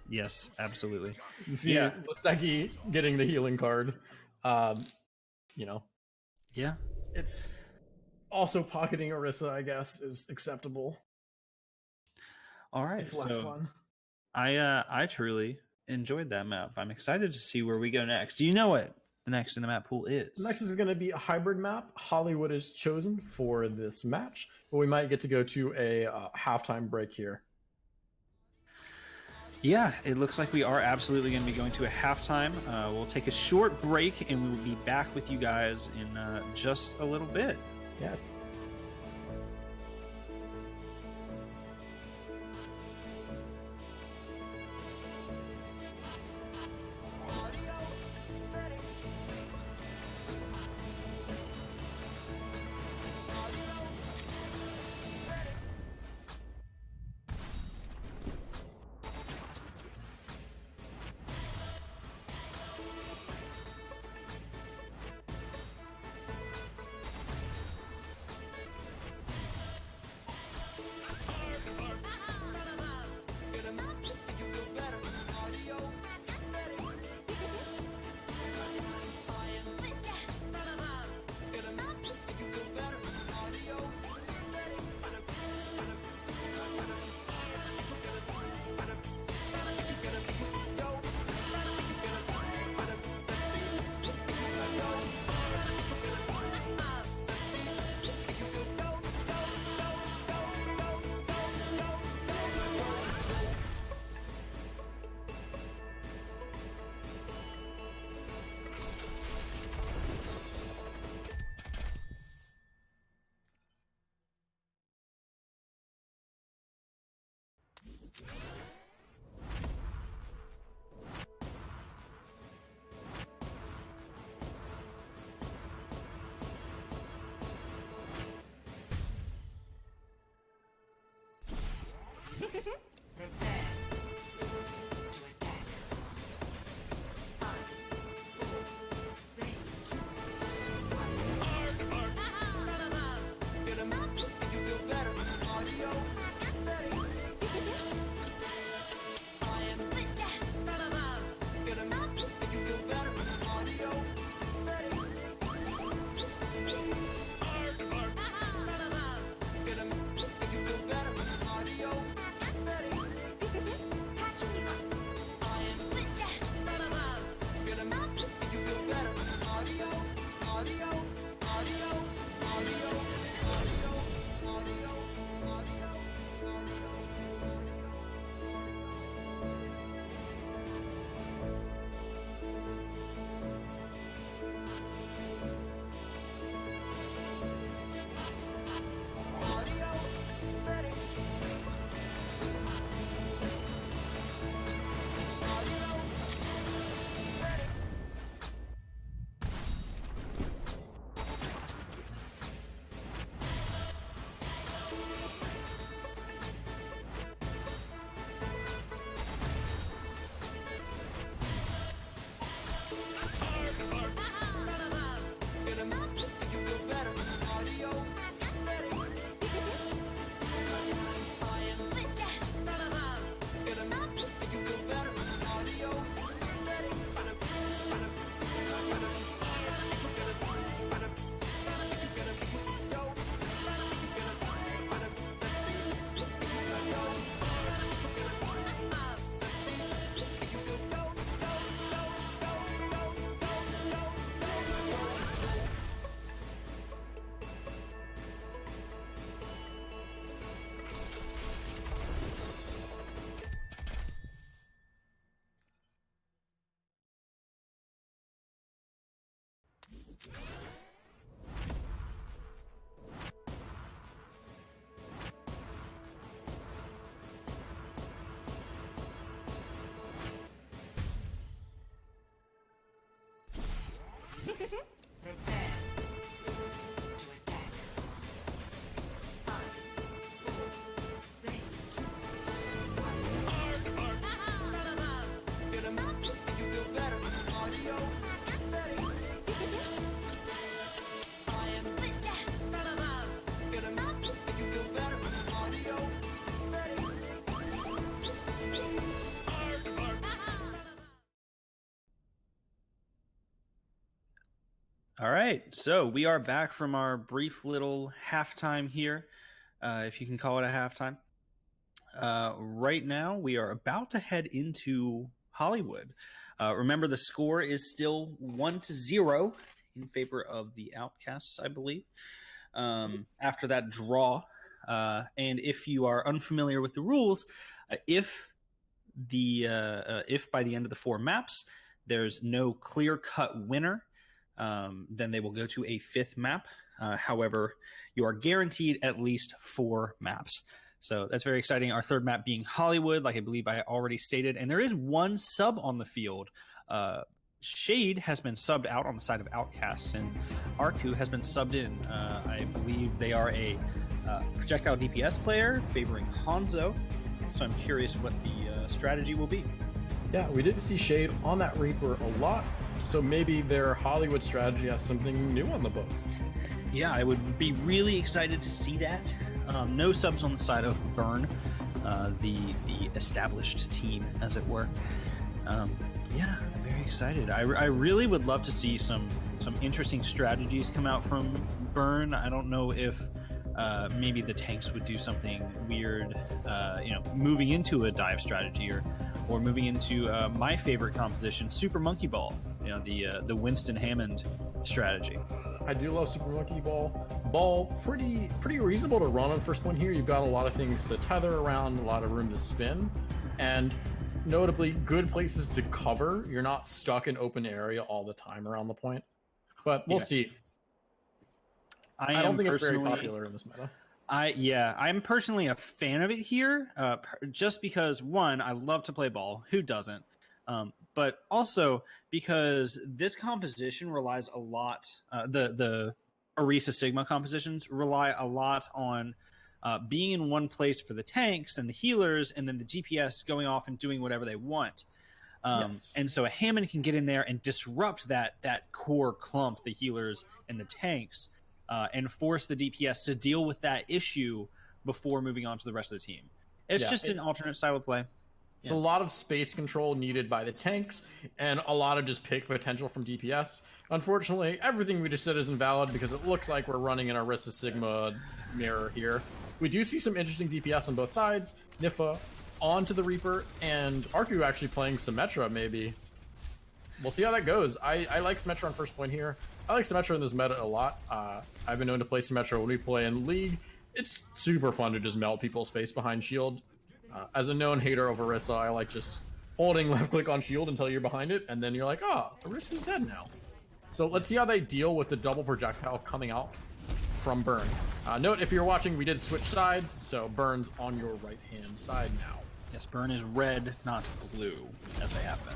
Yes, absolutely. You see Laseki getting the healing card. You know. Yeah. It's also pocketing Orisa, I guess, is acceptable. All right. If less fun. I truly enjoyed that map. I'm excited to see where we go next. Do you know what the next in the map pool is? Next is going to be a hybrid map. Hollywood is chosen for this match, but we might get to go to a halftime break here. Yeah, it looks like we are absolutely going to be going to a halftime. We'll take a short break, and we will be back with you guys in just a little bit. Yeah. All right, so we are back from our brief little halftime here, if you can call it a halftime. Right now, we are about to head into Hollywood. Remember, the score is still 1-0 in favor of the Outcasts, I believe. After that draw, and if you are unfamiliar with the rules, if by the end of the 4 maps there's no clear-cut winner, then they will go to a 5th map. However, you are guaranteed at least 4 maps. So that's very exciting. Our 3rd map being Hollywood, like I believe I already stated. And there is 1 sub on the field. Shade has been subbed out on the side of Outcasts, and Arku has been subbed in. I believe they are a projectile DPS player favoring Hanzo. So I'm curious what the strategy will be. Yeah, we didn't see Shade on that Reaper a lot. So maybe their Hollywood strategy has something new on the books. Yeah, I would be really excited to see that. No subs on the side of Burn, the established team, as it were. Yeah, I'm very excited. I really would love to see some interesting strategies come out from Burn. I don't know if maybe the tanks would do something weird, moving into a dive strategy or moving into my favorite composition, Super Monkey Ball. The Winston Hammond strategy. I do love Super Monkey Ball. Ball, pretty reasonable to run on first point here. You've got a lot of things to tether around, a lot of room to spin, and notably good places to cover. You're not stuck in open area all the time around the point. But we'll see. I don't think it's very popular in this meta. I'm personally a fan of it here, just because, one, I love to play ball. Who doesn't? But also because this composition relies a lot, the Orisa Sigma compositions rely a lot on being in one place for the tanks and the healers, and then the DPS going off and doing whatever they want. Yes. And so a Hammond can get in there and disrupt that core clump, the healers and the tanks, and force the DPS to deal with that issue before moving on to the rest of the team. It's just an alternate style of play. It's a lot of space control needed by the tanks, and a lot of just pick potential from DPS. Unfortunately, everything we just said is invalid because it looks like we're running an Orisa Sigma mirror here. We do see some interesting DPS on both sides. Nifa onto the Reaper, and Arku actually playing Symmetra, maybe. We'll see how that goes. I like Symmetra on first point here. I like Symmetra in this meta a lot. I've been known to play Symmetra when we play in League. It's super fun to just melt people's face behind shield. As a known hater of Orisa, I like just holding left click on shield until you're behind it, and then you're like, oh, Orisa's dead now. So let's see how they deal with the double projectile coming out from Burn. Note, if you're watching, we did switch sides, so Burn's on your right-hand side now. Yes, Burn is red, not blue, as they have been.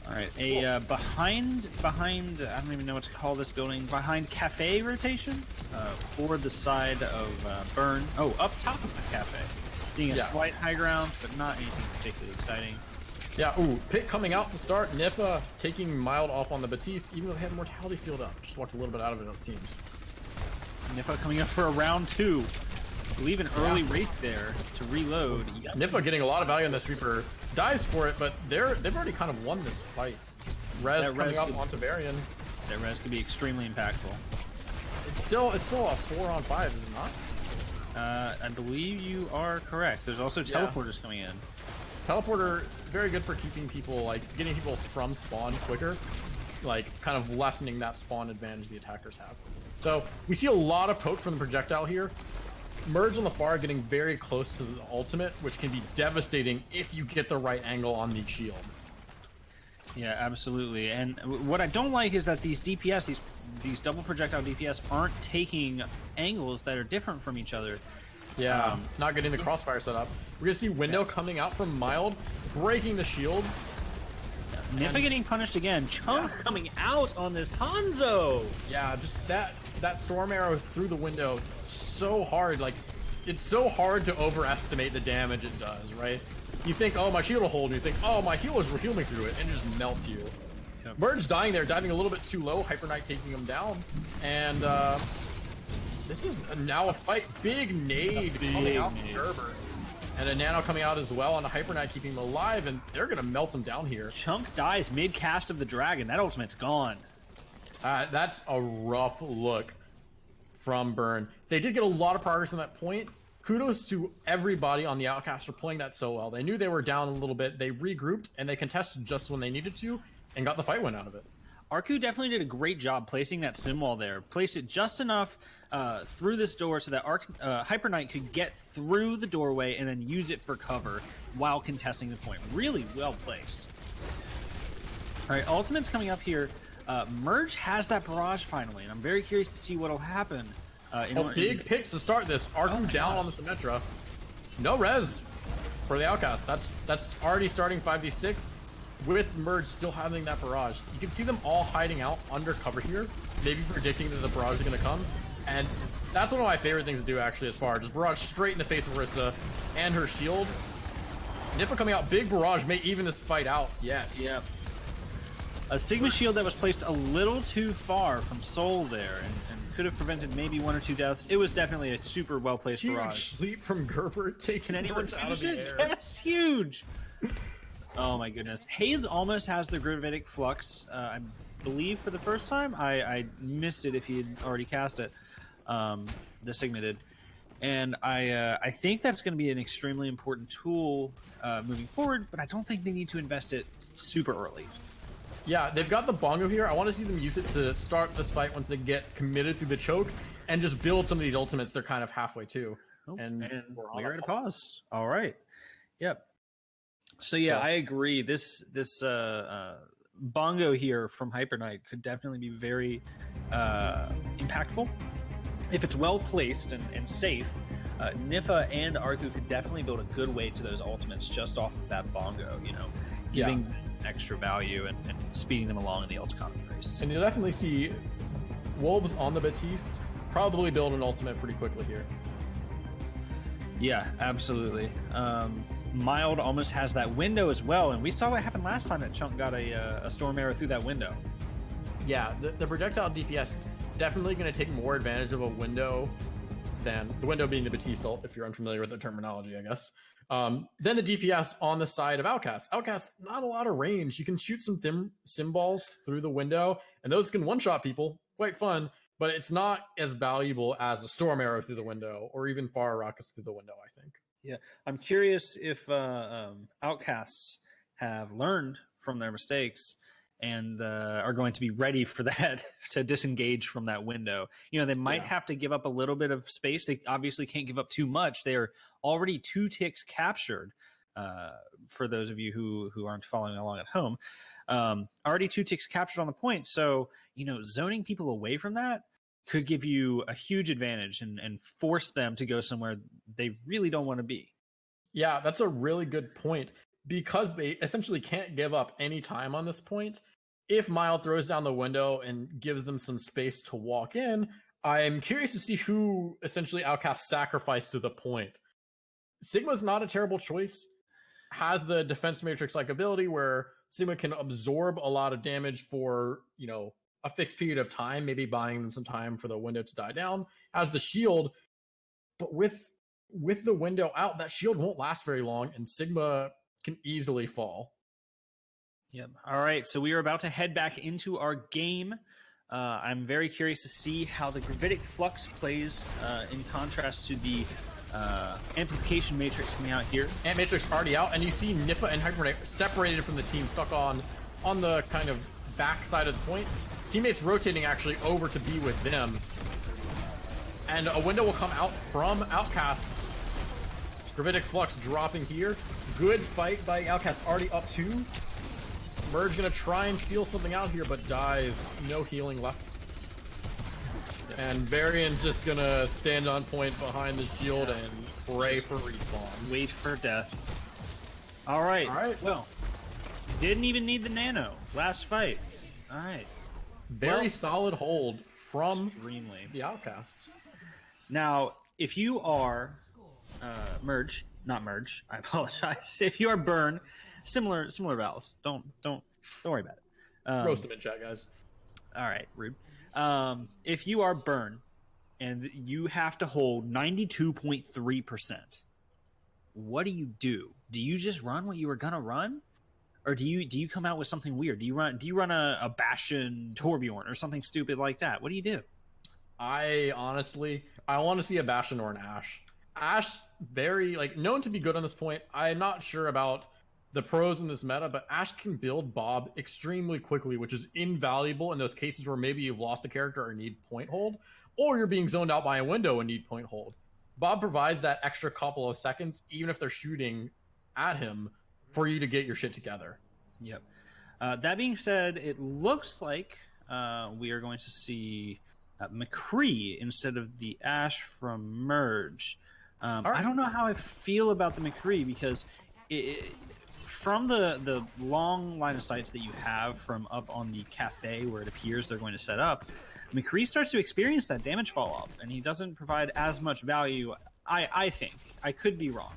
All right, behind, I don't even know what to call this building, behind cafe rotation for the side of Burn. Oh, up top of the cafe. Being a slight high ground, but not anything particularly exciting. Yeah, ooh, Pit coming out to start. Nifa taking Mild off on the Batiste, even though they had Mortality Field up. Just walked a little bit out of it seems. Nifa coming up for a round 2. I believe an early Wraith there to reload. Yep. Nifa getting a lot of value on this Reaper. Dies for it, but they've already kind of won this fight. Res coming up onto Varian. That res could be extremely impactful. It's still a 4-on-5, is it not? I believe you are correct. There's also teleporters coming in. Teleporter, very good for keeping people, like, getting people from spawn quicker. Like, kind of lessening that spawn advantage the attackers have. So, we see a lot of poke from the projectile here. Merge on the far getting very close to the ultimate, which can be devastating if you get the right angle on these shields. Yeah, absolutely. And what I don't like is that these DPS, these double projectile DPS, aren't taking angles that are different from each other. Yeah, not getting the crossfire set up. We're gonna see Window coming out from Mild, breaking the shields. Nifa getting punished again. Chunk coming out on this Hanzo. Yeah, just that storm arrow through the window, so hard. Like, it's so hard to overestimate the damage it does, right? You think, oh, my shield will hold, and you think, oh, my healers were healing through it, and it just melts you. Yep. Merge dying there, diving a little bit too low, Hyper Knight taking him down, and this is now a fight. Big nade coming out from Gerber. And a Nano coming out as well on a Hyper Knight, keeping him alive, and they're going to melt him down here. Chunk dies mid-cast of the Dragon. That ultimate's gone. That's a rough look from Burn. They did get a lot of progress on that point. Kudos to everybody on the Outcasts for playing that so well. They knew they were down a little bit. They regrouped and they contested just when they needed to and got the fight win out of it. Arku definitely did a great job placing that sim wall there. Placed it just enough through this door so that Hyper Knight could get through the doorway and then use it for cover while contesting the point. Really well placed. All right, ultimate's coming up here. Merge has that barrage finally, and I'm very curious to see what'll happen. Big picks to start this. Arku down on the Symmetra. No res for the Outcast. That's already starting 5v6 with Merge still having that barrage. You can see them all hiding out under cover here, maybe predicting that the barrage is going to come. And that's one of my favorite things to do actually as far. Just barrage straight in the face of Orisa and her shield. Niffa coming out, big barrage may even this fight out yet. Yep. A Sigma shield that was placed a little too far from Soul there and could have prevented maybe 1 or 2 deaths. It was definitely a super well-placed barrage. Sleep from Gerber taking anyone out of the air. Yes, huge. Oh my goodness. Haze almost has the Gravitic Flux, I believe, for the first time. I missed it if he had already cast it. The Sigma did. And I think that's going to be an extremely important tool moving forward, but I don't think they need to invest it super early. Yeah, they've got the bongo here. I want to see them use it to start this fight once they get committed through the choke and just build some of these ultimates they're kind of halfway to. Oh, and we're at a pause. All right. Yep. So yeah, I agree. This bongo here from Hyper Knight could definitely be very impactful if it's well placed and safe. Niffa and Arku could definitely build a good way to those ultimates just off of that bongo, you know, giving extra value and speeding them along in the ult economy race. And you'll definitely see Wolves on the Batiste probably build an ultimate pretty quickly here. Yeah, absolutely. Mild almost has that window as well, and we saw what happened last time that Chunk got a Storm Arrow through that window. Yeah, the projectile DPS definitely going to take more advantage of a window than the window being the Batiste ult, if you're unfamiliar with the terminology, I guess. Then the DPS on the side of Outcast. Outcast, not a lot of range. You can shoot some sim balls through the window, and those can one-shot people. Quite fun, but it's not as valuable as a Storm Arrow through the window, or even far rockets through the window, I think. Yeah, I'm curious if Outcasts have learned from their mistakes and are going to be ready for that, to disengage from that window. You know, they might have to give up a little bit of space. They obviously can't give up too much. They're already 2 ticks captured, for those of you who aren't following along at home. Already 2 ticks captured on the point. So, you know, zoning people away from that could give you a huge advantage and force them to go somewhere they really don't want to be. Yeah, that's a really good point. Because they essentially can't give up any time on this point, if Mild throws down the window and gives them some space to walk in, I'm curious to see who essentially Outcast sacrificed to the point. Sigma's not a terrible choice. Has the defense matrix-like ability where Sigma can absorb a lot of damage for, you know, a fixed period of time, maybe buying them some time for the window to die down. Has the shield, but with the window out, that shield won't last very long, and Sigma can easily fall. Yep. All right, so we are about to head back into our game. I'm very curious to see how the Gravitic Flux plays in contrast to the Amplification Matrix coming out here. Amp Matrix already out, and you see Niffa and Hyper Knight separated from the team, stuck on the kind of back side of the point. Teammates rotating actually over to be with them. And a window will come out from Outcasts. Gravitic Flux dropping here. Good fight by Outcast, already up 2. Merge gonna try and seal something out here, but dies. No healing left. And Varian's just gonna stand on point behind the shield and pray for respawn. Wait for death. All right. Well, didn't even need the nano. Last fight. All right. Very solid hold from extremely the Outcasts. Now, if you are not Merge, I apologize. If you are Burn, similar vowels. Don't worry about it. Roast them in chat, guys. All right, rude. If you are Burn and you have to hold 92.3%, what do? Do you just run what you were gonna run? or do you come out with something weird? Do you run a Bastion Torbjorn or something stupid like that? What do you do? I honestly, I want to see a Bastion or an Ashe. Ashe, very like known to be good on this point. I'm not sure about the pros in this meta, but Ashe can build Bob extremely quickly, which is invaluable in those cases where maybe you've lost a character or need point hold, or you're being zoned out by a window and need point hold. Bob provides that extra couple of seconds, even if they're shooting at him, for you to get your shit together. Yep. That being said, it looks like we are going to see McCree instead of the Ashe from Merge. Right. I don't know how I feel about the McCree because from the long line of sights that you have from up on the cafe where it appears they're going to set up, McCree starts to experience that damage fall off, and he doesn't provide as much value. I think. I could be wrong.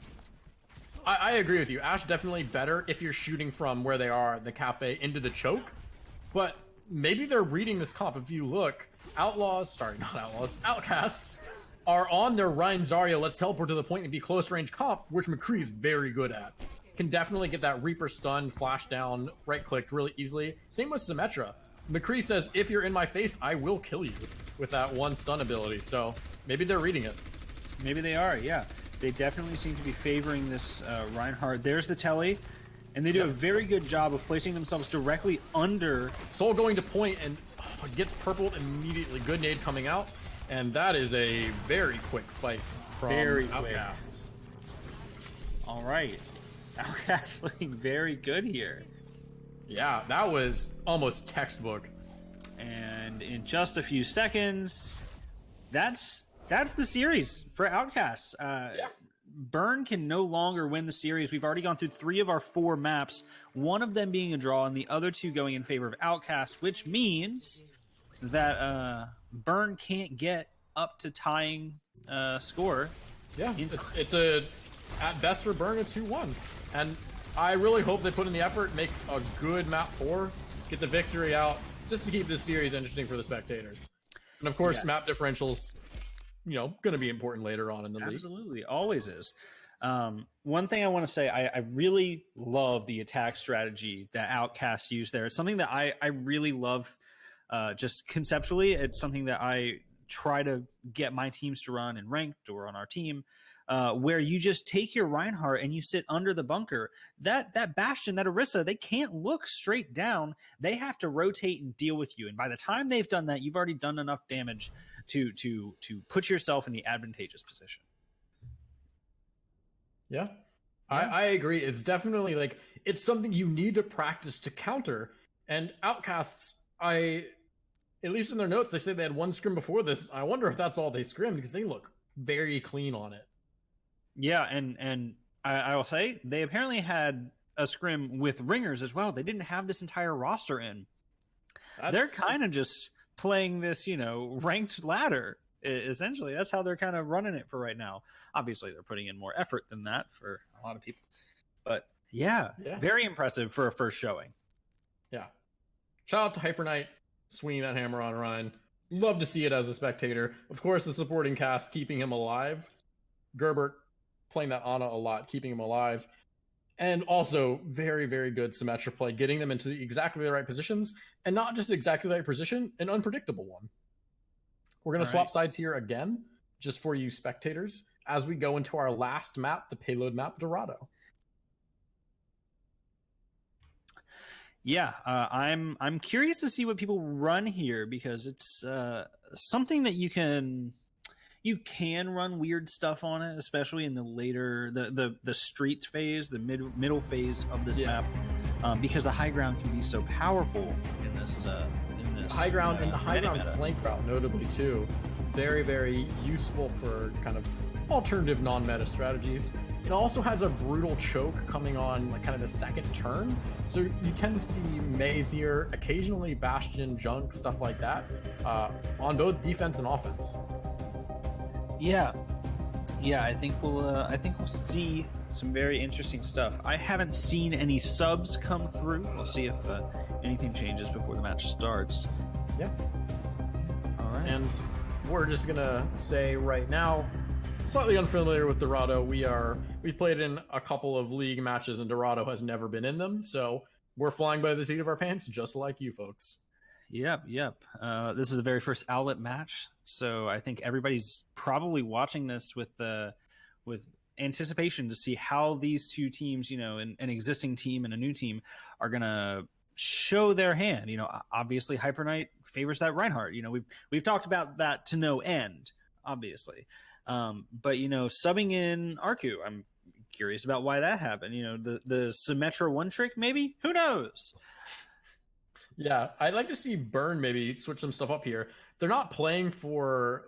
I agree with you. Ashe definitely better if you're shooting from where they are, the cafe, into the choke. But maybe they're reading this comp. If you look, Outcasts are on their Rein Zarya, let's teleport to the point and be close range comp, which McCree is very good at. Can definitely get that Reaper stun, flash down, right clicked really easily. Same with Symmetra. McCree says, if you're in my face, I will kill you with that one stun ability. So maybe they're reading it. Maybe they are, yeah. They definitely seem to be favoring this Reinhardt. There's the telly, and they do a very good job of placing themselves directly under. Soul going to point and gets purpled immediately. Good nade coming out, and that is a very quick fight from Outcasts. All right. Outcasts looking very good here. Yeah, that was almost textbook. And in just a few seconds, that's the series for Outcasts. Burn can no longer win the series. We've already gone through 3 of our 4 maps, one of them being a draw and the other 2 going in favor of Outcasts, which means that Burn can't get up to tying score. Yeah, it's a, at best for Burn, a 2-1. And I really hope they put in the effort, make a good map 4, get the victory out, just to keep this series interesting for the spectators. And of course, map differentials, going to be important later on in the league. Absolutely, always is. One thing I want to say, I really love the attack strategy that Outcasts use there. It's something that I really love just conceptually. It's something that I try to get my teams to run in ranked or on our team, where you just take your Reinhardt and you sit under the bunker. That Bastion, that Orisa, they can't look straight down. They have to rotate and deal with you. And by the time they've done that, you've already done enough damage to put yourself in the advantageous position. Yeah. I agree. It's definitely like, it's something you need to practice to counter. And Outcasts, at least in their notes, they say they had 1 scrim before this. I wonder if that's all they scrimmed, because they look very clean on it. Yeah, and I will say they apparently had a scrim with ringers as well. They didn't have this entire roster in. They're kind of just playing this, ranked ladder. Essentially, that's how they're kind of running it for right now. Obviously, they're putting in more effort than that for a lot of people. But yeah, very impressive for a first showing. Yeah. Shout out to Hyper Knight, swinging that hammer on Ryan. Love to see it as a spectator. Of course, the supporting cast keeping him alive. Gerbert playing that Ana a lot, keeping him alive. And also very, very good Symmetra play, getting them into exactly the right positions, and not just exactly the right position, an unpredictable one. We're going to swap sides here again, just for you spectators, as we go into our last map, the payload map, Dorado. Yeah, I'm curious to see what people run here, because it's something that you can run weird stuff on it, especially in the later the streets phase, the middle phase of this map, because the high ground can be so powerful in this high ground and the high ground flank route, notably too, very, very useful for kind of alternative non-meta strategies. It also has a brutal choke coming on like kind of the second turn, so you tend to see Maze here, occasionally Bastion, Junk, stuff like that, on both defense and offense. Yeah, I think we'll see some very interesting stuff. I haven't seen any subs come through. We'll see if anything changes before the match starts. Yeah. All right. And we're just gonna say right now, slightly unfamiliar with Dorado. We've played in a couple of league matches, and Dorado has never been in them. So we're flying by the seat of our pants, just like you folks. Yep, yep. This is the very first Owlet match, so I think everybody's probably watching this with anticipation to see how these two teams, an existing team and a new team, are gonna show their hand. Obviously Hyper Knight favors that Reinhardt. We've talked about that to no end, obviously. But subbing in Arku, I'm curious about why that happened. The Symmetra one trick, maybe? Who knows? Yeah, I'd like to see Burn maybe switch some stuff up here. They're not playing for.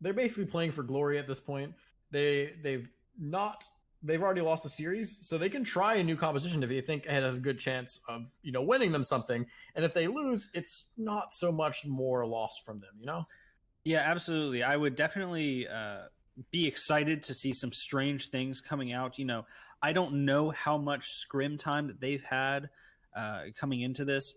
They're basically playing for glory at this point. They've not. They've already lost the series, so they can try a new composition if they think it has a good chance of winning them something. And if they lose, it's not so much more loss from them. Yeah, absolutely. I would definitely be excited to see some strange things coming out. I don't know how much scrim time that they've had coming into this.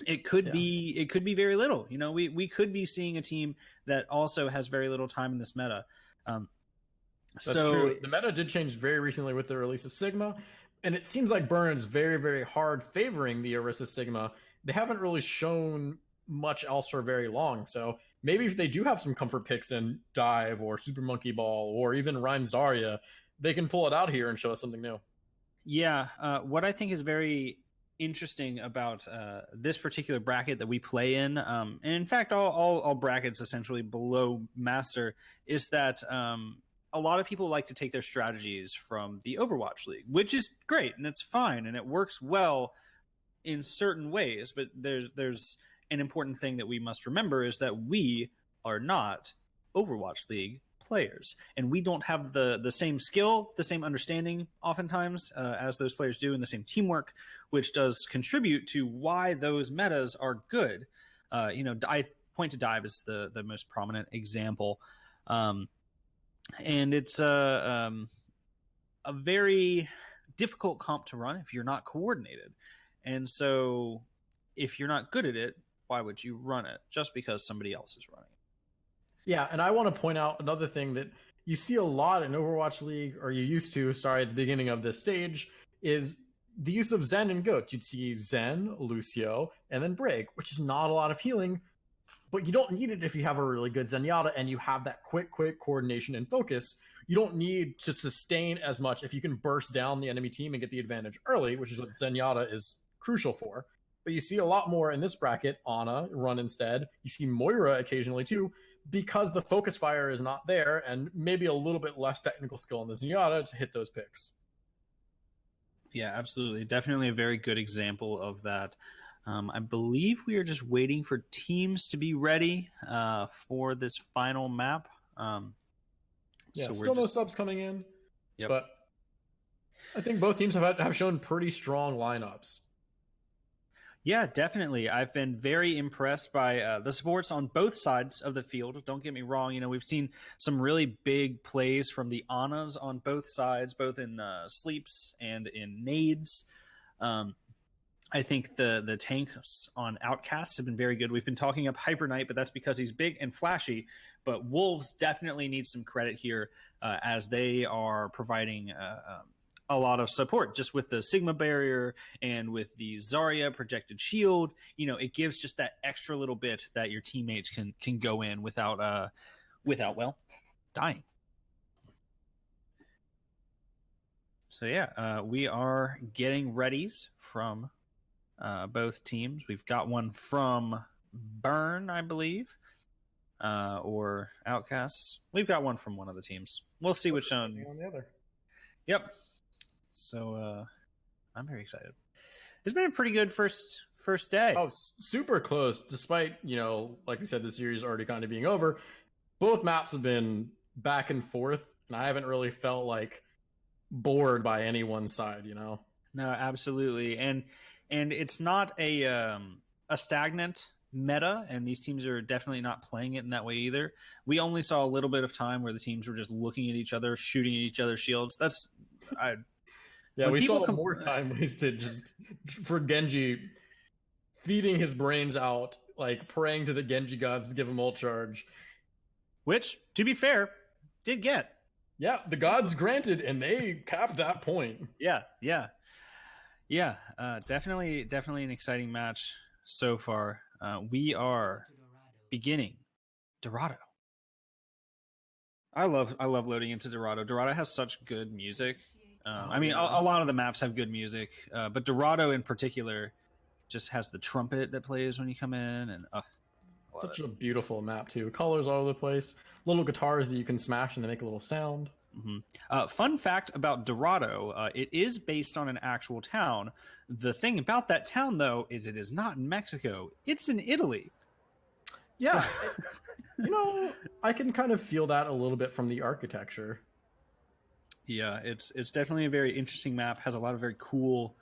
It could be very little. We could be seeing a team that also has very little time in this meta. That's true. The meta did change very recently with the release of Sigma, and it seems like Burn is very, very hard favoring the Orisa Sigma. They haven't really shown much else for very long, so maybe if they do have some comfort picks in Dive or Super Monkey Ball or even Rein Zarya, they can pull it out here and show us something new. Yeah, what I think is very interesting about this particular bracket that we play in, and in fact all brackets essentially below Master, is that a lot of people like to take their strategies from the Overwatch League, which is great and it's fine and it works well in certain ways, but there's an important thing that we must remember is that we are not Overwatch League players, and we don't have the same skill, the same understanding oftentimes as those players do, and the same teamwork, which does contribute to why those metas are good. I point to Dive as the most prominent example, and it's a very difficult comp to run if you're not coordinated, and so if you're not good at it, why would you run it just because somebody else is running it? Yeah, and I want to point out another thing that you see a lot in Overwatch League, or you used to, at the beginning of this stage, is the use of Zen and Goat. You'd see Zen, Lucio, and then Brig, which is not a lot of healing, but you don't need it if you have a really good Zenyatta and you have that quick coordination and focus. You don't need to sustain as much if you can burst down the enemy team and get the advantage early, which is what Zenyatta is crucial for. But you see a lot more in this bracket. Ana run instead. You see Moira occasionally too, because the focus fire is not there, and maybe a little bit less technical skill in the Zenyatta to hit those picks. Yeah, absolutely. Definitely a very good example of that. I believe we are just waiting for teams to be ready for this final map. So still no subs coming in. Yep. But I think both teams have shown pretty strong lineups. Yeah, definitely. I've been very impressed by the supports on both sides of the field. Don't get me wrong. We've seen some really big plays from the Anas on both sides, both in sleeps and in nades. I think the tanks on Outcasts have been very good. We've been talking up Hyper Knight, but that's because he's big and flashy. But Wolves definitely need some credit here as they are providing a lot of support just with the Sigma barrier and with the Zarya projected shield. It gives just that extra little bit that your teammates can go in without dying. So yeah, we are getting readies from both teams. We've got one from Burn, I believe, or Outcasts. We've got one from one of the teams. We'll see which one. On the other. Yep. So I'm very excited. It's been a pretty good first day. Oh, super close. Despite, like I said, the series already kind of being over, both maps have been back and forth, and I haven't really felt like bored by any one side, No, absolutely. And it's not a stagnant meta, and these teams are definitely not playing it in that way either. We only saw a little bit of time where the teams were just looking at each other, shooting at each other's shields. We saw more time wasted just for Genji feeding his brains out, like praying to the Genji gods to give him ult charge. Which, to be fair, did get. Yeah, the gods granted, and they capped that point. Yeah. Yeah, definitely an exciting match so far. We are beginning Dorado. I love loading into Dorado. Dorado has such good music. Oh I mean, yeah. a lot of the maps have good music, but Dorado in particular just has the trumpet that plays when you come in, and I love Such a beautiful map too. Colors all over the place. Little guitars that you can smash and they make a little sound. Fun fact about Dorado: it is based on an actual town. The thing about that town, though, is it is not in Mexico; it's in Italy. So, Yeah, you know, I can kind of feel that a little bit from the architecture. yeah, it's definitely a very interesting map. Has a lot of very cool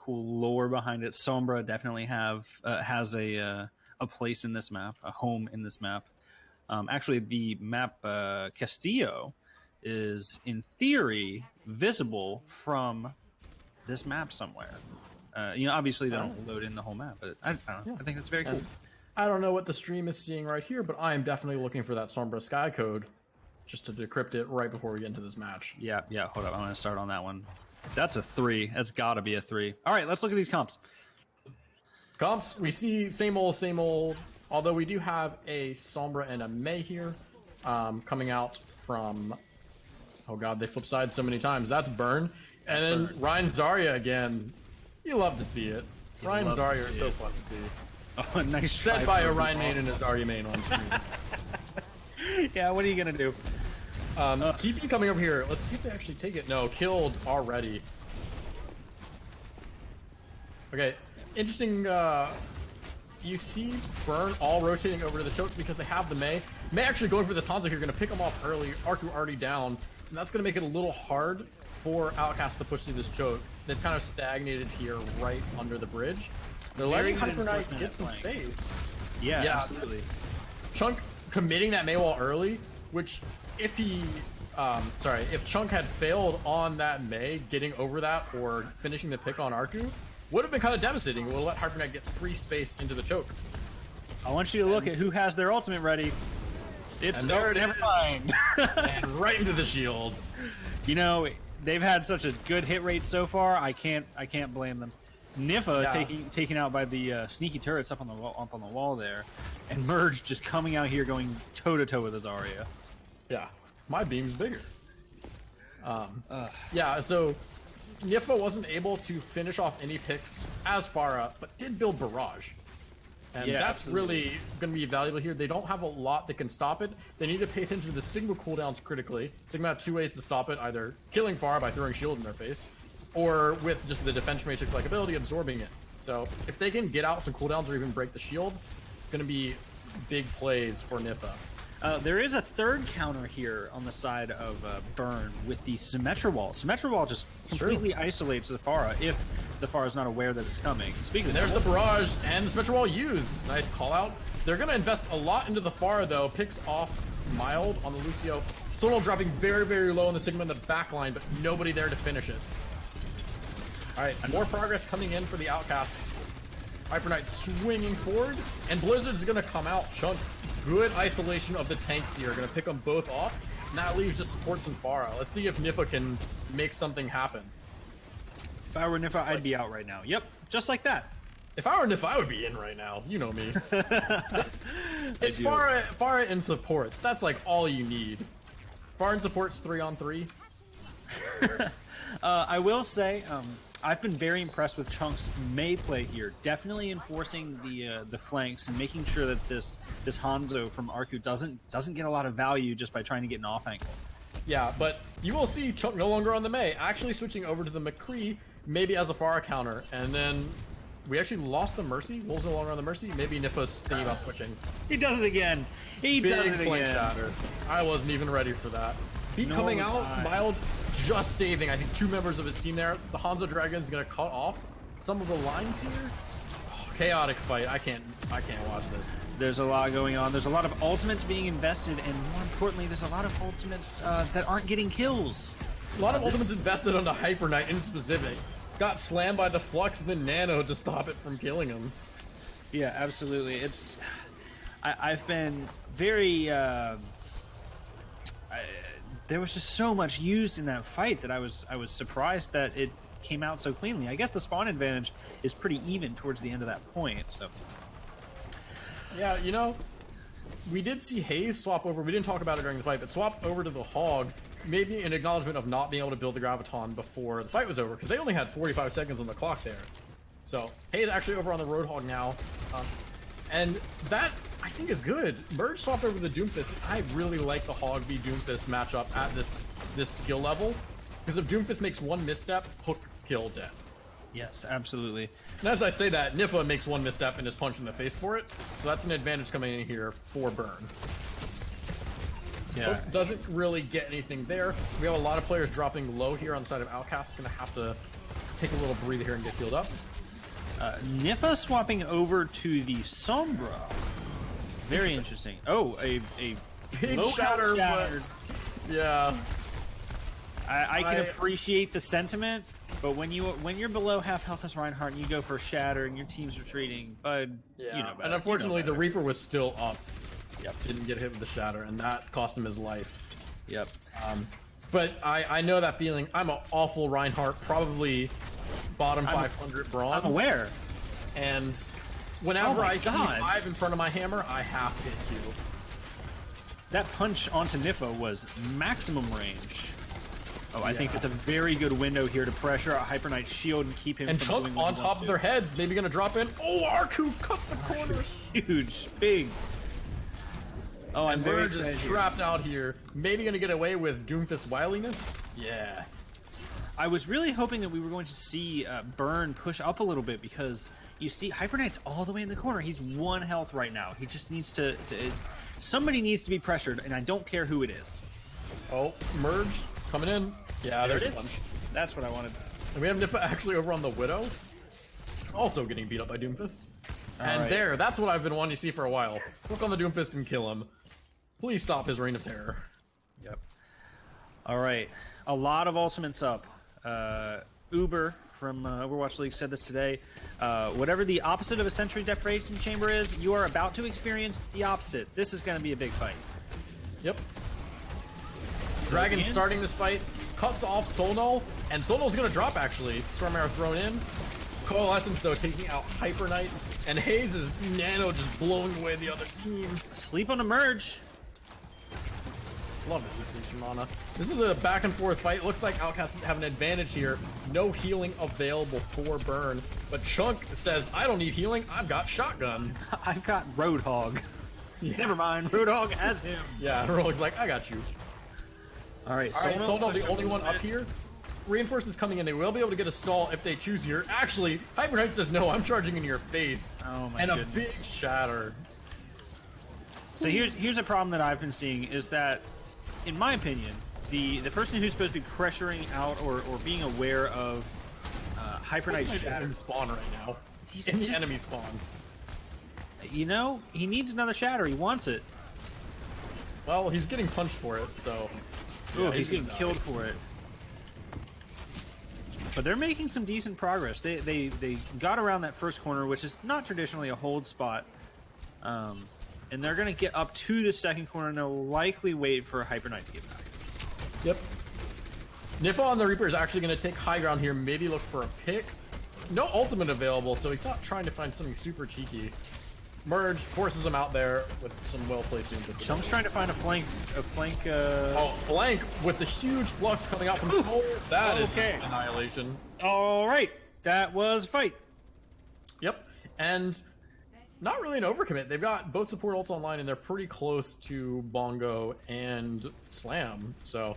lore behind it. Sombra definitely has a place in this map, a home in this map. Actually, the map Castillo is in theory visible from this map somewhere. Obviously they don't load in the whole map, but I don't know. Yeah. I think that's very cool. And I don't know what the stream is seeing right here, but I am definitely looking for that Sombra Sky code just to decrypt it right before we get into this match. Yeah. Hold up, I'm gonna start on that one. That's a 3. That's got to be a 3. All right, let's look at these comps. Comps, we see same old. Although we do have a Sombra and a Mei here, coming out from. Oh god, they flip sides so many times. That's Burn, and then Burn. Ryan Zarya again. You love to see it. Ryan Zarya is so fun to see. Oh, nice. Said by a Ryan main and a Zarya main on stream. Yeah, what are you gonna do? TP coming over here. Let's see if they actually take it. No, killed already. Okay, interesting. You see Burn all rotating over to the chokes because they have the Mei. Mei actually going for this Hanzo here, going to pick him off early. Arku already down, and that's going to make it a little hard for Outcast to push through this choke. They've kind of stagnated here right under the bridge. They're letting Hyper Knight get some space. Yeah, absolutely. Chunk committing that Mei wall early, which if he, if Chunk had failed on that Mei, getting over that or finishing the pick on Arku, would have been kind of devastating. It would have let Hyper Knight get free space into the choke. I want you to look at who has their ultimate ready. It's never mind. And right into the shield. You know, they've had such a good hit rate so far. I can't blame them. Nifa taken out by the sneaky turrets up on the wall there, and Merge just coming out here going toe to toe with Azaria. Yeah, my beam's bigger. Yeah, so Nifa wasn't able to finish off any picks as far up, but did build Barrage. And yeah, that's absolutely. really going to be valuable here. They don't have a lot that can stop it. They need to pay attention to the Sigma cooldowns critically. Sigma have 2 ways to stop it, either killing Pharah by throwing shield in their face, or with just the defense matrix-like ability, absorbing it. So if they can get out some cooldowns or even break the shield, it's going to be big plays for Nifa. There is a third counter here on the side of Burn with the Symmetra Wall. Symmetra Wall just completely isolates the Pharah if the Pharah is not aware that it's coming. Speaking of There's the Barrage and the Symmetra Wall used. Nice call out. They're going to invest a lot into the Pharah though. Picks off Mild on the Lucio. Soul dropping very, very low on the Sigma in the back line, but nobody there to finish it. Alright, more progress coming in for the Outcasts. Hyper Knight swinging forward, and Blizzard is going to come out. Chunk, good isolation of the tanks here. Going to pick them both off, and that leaves just supports and Pharah. Let's see if Nifa can make something happen. If I were Nifa, I'd be out right now. Yep, just like that. If I were Nifa, I would be in right now. You know me. It's Pharah and supports. That's like all you need. Pharah and supports 3-on-3. I will say, I've been very impressed with Chunk's Mei play here. Definitely enforcing the flanks and making sure that this Hanzo from Arku doesn't get a lot of value just by trying to get an off angle. Yeah, but you will see Chunk no longer on the Mei, actually switching over to the McCree, maybe as a Pharah counter, and then we actually lost the Mercy. Wolves no longer on the Mercy. Maybe Nifa's thinking about switching. He does it again. He does it Flame again. Shatter. I wasn't even ready for that. He coming out, Mild just saving, I think, 2 members of his team there. The Hanzo Dragon's gonna cut off some of the lines here. Oh, chaotic fight. I can't watch this. There's a lot going on. There's a lot of ultimates being invested, and more importantly, there's a lot of ultimates that aren't getting kills. A lot of ultimates invested on the Hyper Knight in specific. Got slammed by the Flux and the Nano to stop it from killing him. Yeah, absolutely. I've been very there was just so much used in that fight that I was surprised that it came out so cleanly. I guess the spawn advantage is pretty even towards the end of that point. So yeah, you know, we did see Hayes swap over. We didn't talk about it during the fight, but swap over to the Hog, maybe an acknowledgement of not being able to build the Graviton before the fight was over, because they only had 45 seconds on the clock there. So Hayes actually over on the Roadhog now, and that I think is good. Merge swapped over the Doomfist. I really like the Hog v Doomfist matchup at this skill level, because if Doomfist makes one misstep, hook kill dead. yes, absolutely. And as I say that, Nifa makes one misstep and is punched in the face for it, so that's an advantage coming in here for Burn. Yeah, Hook doesn't really get anything there. We have a lot of players dropping low here on the side of Outcasts. Gonna have to take a little breather here and get healed up. Nifa swapping over to the Sombra. Very interesting. Oh, a Big low shatter, shattered. but yeah. I can appreciate the sentiment, but when you're below half health as Reinhardt and you go for a shatter and your team's retreating, bud, Yeah, you know better. and unfortunately the Reaper was still up. Yep. Didn't get hit with the shatter, and that cost him his life. Yep. But I know that feeling. I'm an awful Reinhardt, probably bottom 500 bronze. I'm aware. And whenever I see God. 5 in front of my hammer, I have to hit Q. That punch onto Nifa was maximum range. Oh, I think it's a very good window here to pressure a Hyper Knight's shield and keep him And from Chunk doing what on he top wants of to. their heads, maybe gonna drop in. Oh, Arku cuts the corner. Huge, big. Oh, I'm very Merge excited is here. trapped out here. Maybe gonna get away with Doomfist wiliness. Yeah. I was really hoping that we were going to see Burn push up a little bit, because you see Hyper Knight's all the way in the corner. He's 1 health right now. He just needs to somebody needs to be pressured, and I don't care who it is. Oh, Merge coming in. Yeah, There there's it a is. punch. That's what I wanted. And we have Nifa actually over on the Widow, also getting beat up by Doomfist. And right. there, that's what I've been wanting to see for a while. Hook on the Doomfist and kill him. Please stop his reign of terror. Yep. All right. A lot of ultimates up. Uber from Overwatch League said this today. Whatever the opposite of a Sentry Deprivation Chamber is, you are about to experience the opposite. This is going to be a big fight. Yep. Dragon starting this fight, cuts off Solnull, and Solnull's gonna drop actually. Storm Arrow thrown in. Coalescence though taking out Hyper Knight, and Hayes is nano just blowing away the other team. Sleep on a merge. Love to see Sleeps from Mana. This is a back and forth fight. Looks like Outcasts have an advantage here. No healing available for Burn, but Chunk says, I don't need healing, I've got shotguns. I've got Roadhog. Never mind, Roadhog has him. Yeah, Rogue's like, I got you. All right, Solnull the only one up here. Reinforcements coming in. They will be able to get a stall if they choose here. Actually, Hyper Knight says, no, I'm charging in your face. Oh my and goodness. a big shatter. So here's a problem that I've been seeing is that, in my opinion, the person who's supposed to be pressuring out or being aware of Hyper Knight's Hyper Knight shatter, is in spawn right now. He's in the just- enemy spawn. you know, he needs another shatter. He wants it. Well, he's getting punched for it, so... Oh, yeah, he's getting gonna die. killed for it. But they're making some decent progress. They got around that first corner, which is not traditionally a hold spot. And they're going to get up to the second corner, and they'll likely wait for Hyper Knight to get back. Yep. Nifa on the Reaper is actually going to take high ground here, maybe look for a pick. No ultimate available, so he's not trying to find something super cheeky. Merge forces him out there with some well-placed Doomfist. Chunk's trying to find a flank. Oh, flank with the huge flux coming out from Soul. That is Okay. annihilation. All right, that was a fight. Yep. And not really an overcommit. They've got both support ults online, and they're pretty close to Bongo and Slam. So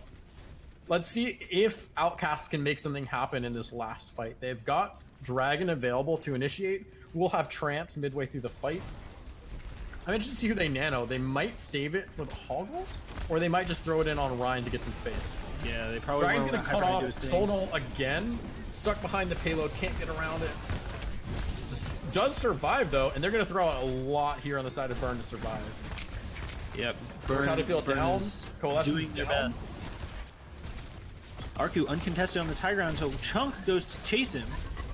let's see if Outcasts can make something happen in this last fight. They've got Dragon available to initiate. We'll have Trance midway through the fight. I'm interested to see who they nano. They might save it for the Hog ult, or they might just throw it in on Ryan to get some space. Yeah, they probably Dragon's won't gonna let cut Hyper Knight off do his thing. Solnull again. Stuck behind the payload, can't get around it. Does survive though, and they're gonna throw out a lot here on the side of Burn to survive. Yep. Battlefield down, is Coalescence doing their down. best. Arku uncontested on this high ground until Chunk goes to chase him.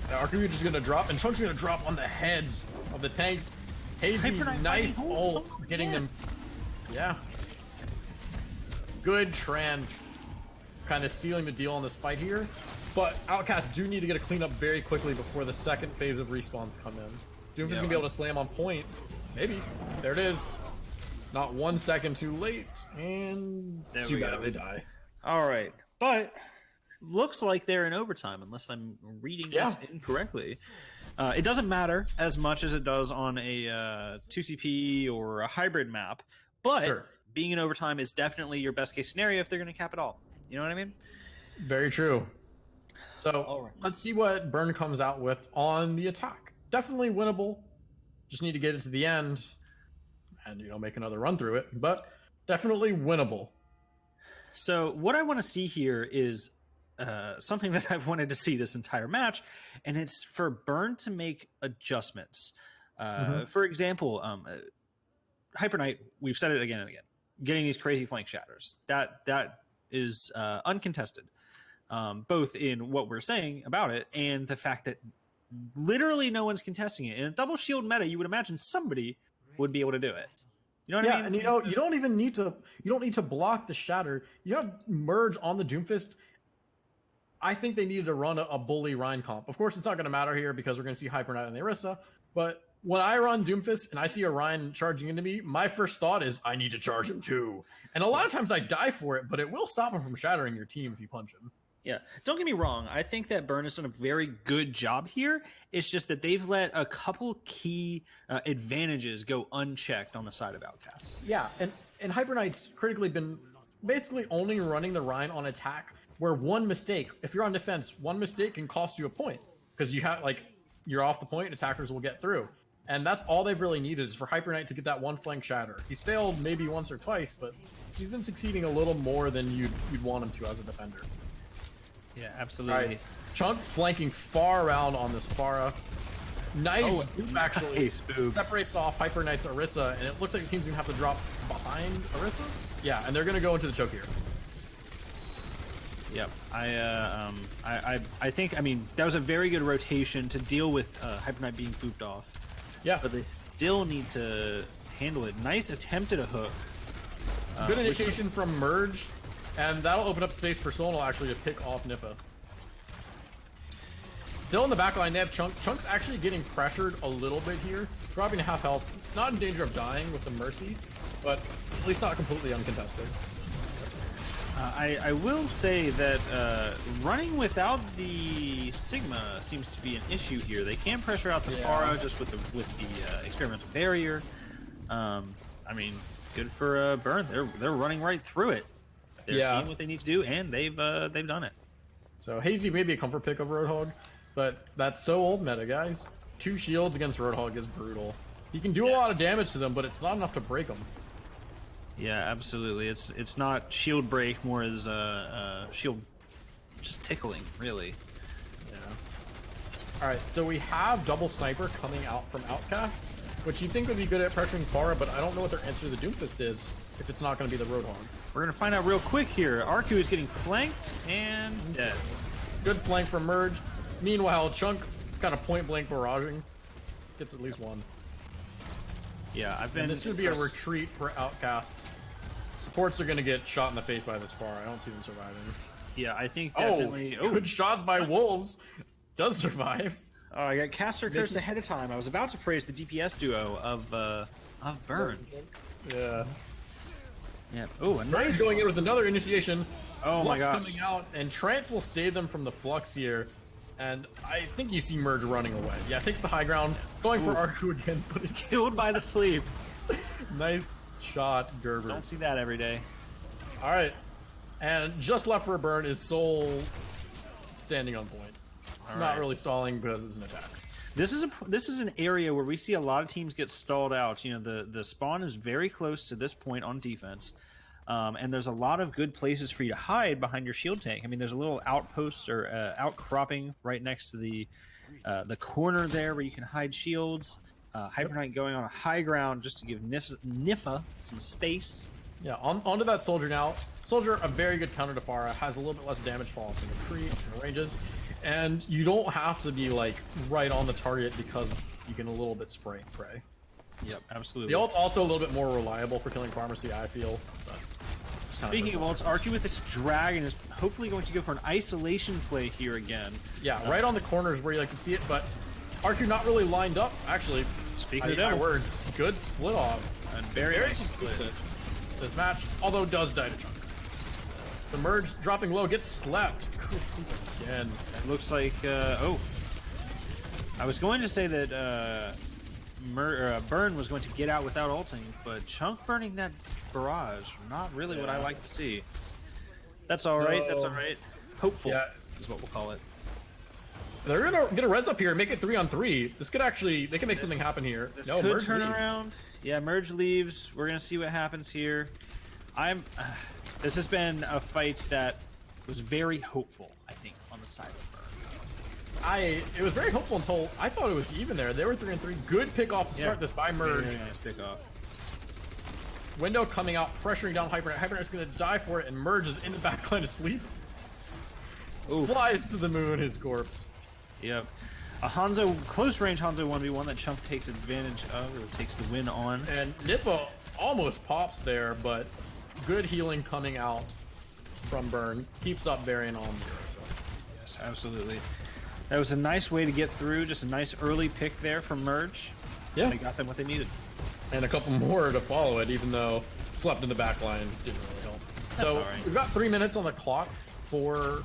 Now Arcu just gonna drop, and Chunk's gonna drop on the heads of the tanks. Hazy, Hyper Knight nice fighting ult, hold, getting yeah. them. Yeah. Good trans. kind of sealing the deal on this fight here. But Outcasts do need to get a cleanup very quickly before the second phase of respawns come in. Doomfist gonna be able to slam on point. Maybe. There it is. Not 1 second too late. And too bad they die. All right. But looks like they're in overtime, unless I'm reading this incorrectly. It doesn't matter as much as it does on a 2CP or a hybrid map, but being in overtime is definitely your best case scenario if they're going to cap it all. You know what I mean? Very true. So let's see what Burn comes out with on the attack. Definitely winnable. Just need to get it to the end and, you know, make another run through it, but definitely winnable. So what I want to see here is something that I've wanted to see this entire match, and it's for Burn to make adjustments. For example, Hyper Knight, we've said it again and again, getting these crazy flank shatters. That is uncontested, both in what we're saying about it and the fact that literally no one's contesting it. In a double shield meta, you would imagine somebody would be able to do it. You know what I mean? And you don't even need to block the shatter. You have Merge on the Doomfist. I think they needed to run a bully Rhine comp. Of course, it's not going to matter here because we're going to see Hyper Knight and the Orisa. But when I run Doomfist and I see a Rhine charging into me, my first thought is I need to charge him too. And a lot of times I die for it, but it will stop him from shattering your team if you punch him. Yeah, don't get me wrong. I think that Burn has done a very good job here. It's just that they've let a couple key advantages go unchecked on the side of Outcasts. Yeah, and Hyper Knight's critically been basically only running the Rhine on attack, where one mistake, if you're on defense, one mistake can cost you a point because you have you're off the point, attackers will get through. And that's all they've really needed is for Hyper Knight to get that one flank shatter. He's failed maybe once or twice, but he's been succeeding a little more than you'd want him to as a defender. Yeah, absolutely. All right. Chunk flanking far around on this Pharah. Nice boop, actually. Nice boop. Separates off Hyper Knight's Orisa, and it looks like the team's gonna have to drop behind Orisa. Yeah, and they're gonna go into the choke here. Yep. I think, I mean, that was a very good rotation to deal with Hyper Knight being booped off. Yeah. But they still need to handle it. Nice attempt at a hook. Good initiation from Merge, and that'll open up space for Sonal actually to pick off Niffa. Still in the back line, they have Chunk. Chunk's actually getting pressured a little bit here, dropping to half health. Not in danger of dying with the Mercy, but at least not completely uncontested. I will say that running without the Sigma seems to be an issue here. They can pressure out the Pharah just with the experimental barrier. I mean, good for Burn. They're running right through it. They're seeing what they need to do, and they've done it. So Hazy may be a comfort pick of Roadhog, but that's so old meta, guys. 2 shields against Roadhog is brutal. He can do a lot of damage to them, but it's not enough to break them. Yeah, absolutely. It's not shield break, more as shield just tickling, really. Yeah. All right, so we have double sniper coming out from Outcasts, which you think would be good at pressuring Pharah, but I don't know what their answer to the Doomfist is if it's not going to be the Roadhog. We're going to find out real quick here. Arcu is getting flanked and dead. Good flank from Merge. Meanwhile, Chunk kind of point blank barraging. Gets at least one. Yeah, I've been. And this should be a retreat for Outcasts. Supports are going to get shot in the face by this far. I don't see them surviving. Yeah, I think definitely. Oh, good shots by Wolves. Does survive. Oh, I got Caster Curse ahead of time. I was about to praise the DPS duo of Burn. Yeah. Yeah. Oh, a nice going in with another initiation. Oh my gosh. Coming out, and Trance will save them from the Flux here. And I think you see Merge running away. Yeah, takes the high ground. Going for Arcu again, but it's killed by the sleep. Nice shot, Gerber. Don't see that every day. All right. And just left for a burn is Soul standing on point. Not really stalling because it's an attack. This is an area where we see a lot of teams get stalled out. You know, the spawn is very close to this point on defense. And there's a lot of good places for you to hide behind your shield tank. I mean, there's a little outpost or outcropping right next to the corner there where you can hide shields. Hyper Knight going on a high ground just to give Niffa some space. Yeah, onto that Soldier now. Soldier, a very good counter to Pharah, has a little bit less damage fall from the tree and ranges. And you don't have to be like right on the target because you can a little bit spray and pray. Yep, absolutely. The ult's also a little bit more reliable for killing Pharmacy, I feel. But Speaking of ults, Arcu with this dragon is hopefully going to go for an isolation play here again. Yeah, right on the corners where you can see it, but Arcu not really lined up. Actually, speaking of my words, good split off. And very nice split. This match, although does die to Chunk. The merge dropping low gets slept. Good sleep again. It looks like, oh. I was going to say that Burn was going to get out without ulting, but Chunk burning that barrage, not really what I like to see. That's alright, that's alright. Hopeful is what we'll call it. They're gonna get a res up here and make it 3-on-3. This could actually, they can make something happen here. This could turn around. Yeah, Merge leaves. We're gonna see what happens here. This has been a fight that was very hopeful, I think, on the side of Burn. It was very hopeful until I thought it was even there. They were 3-on-3. Good pick off to start this by Merge. Very nice pick off. Window coming out, pressuring down Hypernet. Hypernet's gonna die for it, and Merge is in the backline asleep. Ooh. Flies to the moon, his corpse. Yep. A Hanzo, close range Hanzo 1v1 that Chunk takes advantage of, or takes the win on. And Nippa almost pops there, but good healing coming out from Burn. Keeps up Varian on there. So. Yes, absolutely. That was a nice way to get through, just a nice early pick there from Merge. Yeah. They got them what they needed. And a couple more to follow it, even though slept in the back line didn't really help. So we've got 3 minutes on the clock for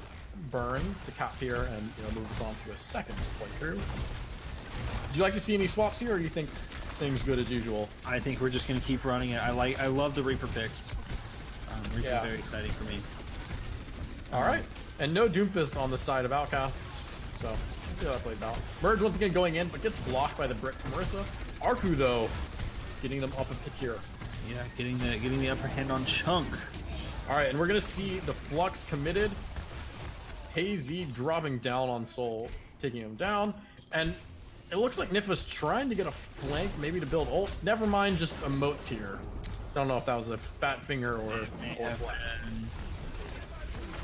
Burn to cap here and move us on to a second playthrough. Would you like to see any swaps here, or do you think things good as usual? I think we're just going to keep running it. I love the Reaper picks. Reaper very exciting for me. All right, and no Doomfist on the side of Outcasts, so let's see how that plays out. Merge once again going in, but gets blocked by the brick from Marissa. Arcu though, getting them up a pick here. Yeah, getting the upper hand on Chunk. All right, and we're gonna see the Flux committed. Hazy dropping down on Soul, taking him down, and it looks like Nif was trying to get a flank, maybe to build ult. Never mind, just emotes here. Don't know if that was a fat finger or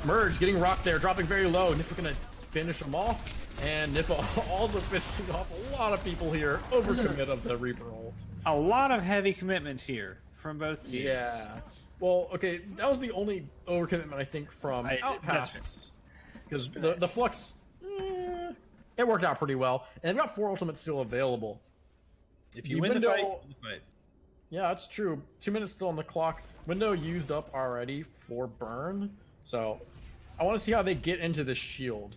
Merge getting rocked there, dropping very low. Nif gonna finish him off, and Niffa also finishing off a lot of people here. Overcommit of the Reaper ult. A lot of heavy commitments here from both teams. Yeah. Well, okay, that was the only overcommitment I think from Outcasts. Because the Flux, it worked out pretty well. And they've got 4 ultimates still available. If you win the fight, you win the fight. Yeah, that's true. 2 minutes still on the clock. Window used up already for Burn. So I want to see how they get into the shield.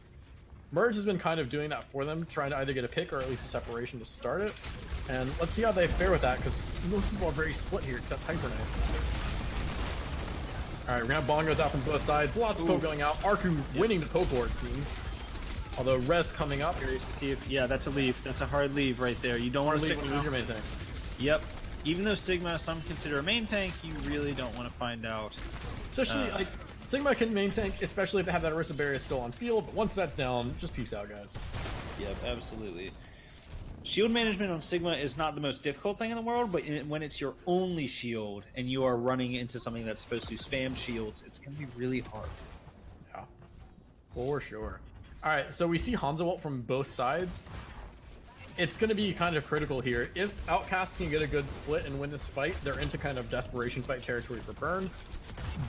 Merge has been kind of doing that for them, trying to either get a pick or at least a separation to start it. And let's see how they fare with that, because most people are very split here, except Hyperknife. Alright, we're gonna have bongos out from both sides. Lots of poke going out. Arcu winning the poke war, it seems. Although Res coming up. Curious to see if, yeah, that's a leave. That's a hard leave right there. You don't want to leave when you lose your main tank. Yep. Even though Sigma, some consider a main tank, you really don't want to find out. Especially, like, Sigma can main tank, especially if they have that Orisa barrier still on field. But once that's down, just peace out, guys. Yep, absolutely. Shield management on Sigma is not the most difficult thing in the world, but when it's your only shield and you are running into something that's supposed to spam shields, it's going to be really hard. Yeah, for sure. All right, so we see Hanzo ult from both sides. It's going to be kind of critical here. If Outcasts can get a good split and win this fight, they're into kind of desperation fight territory for Burn.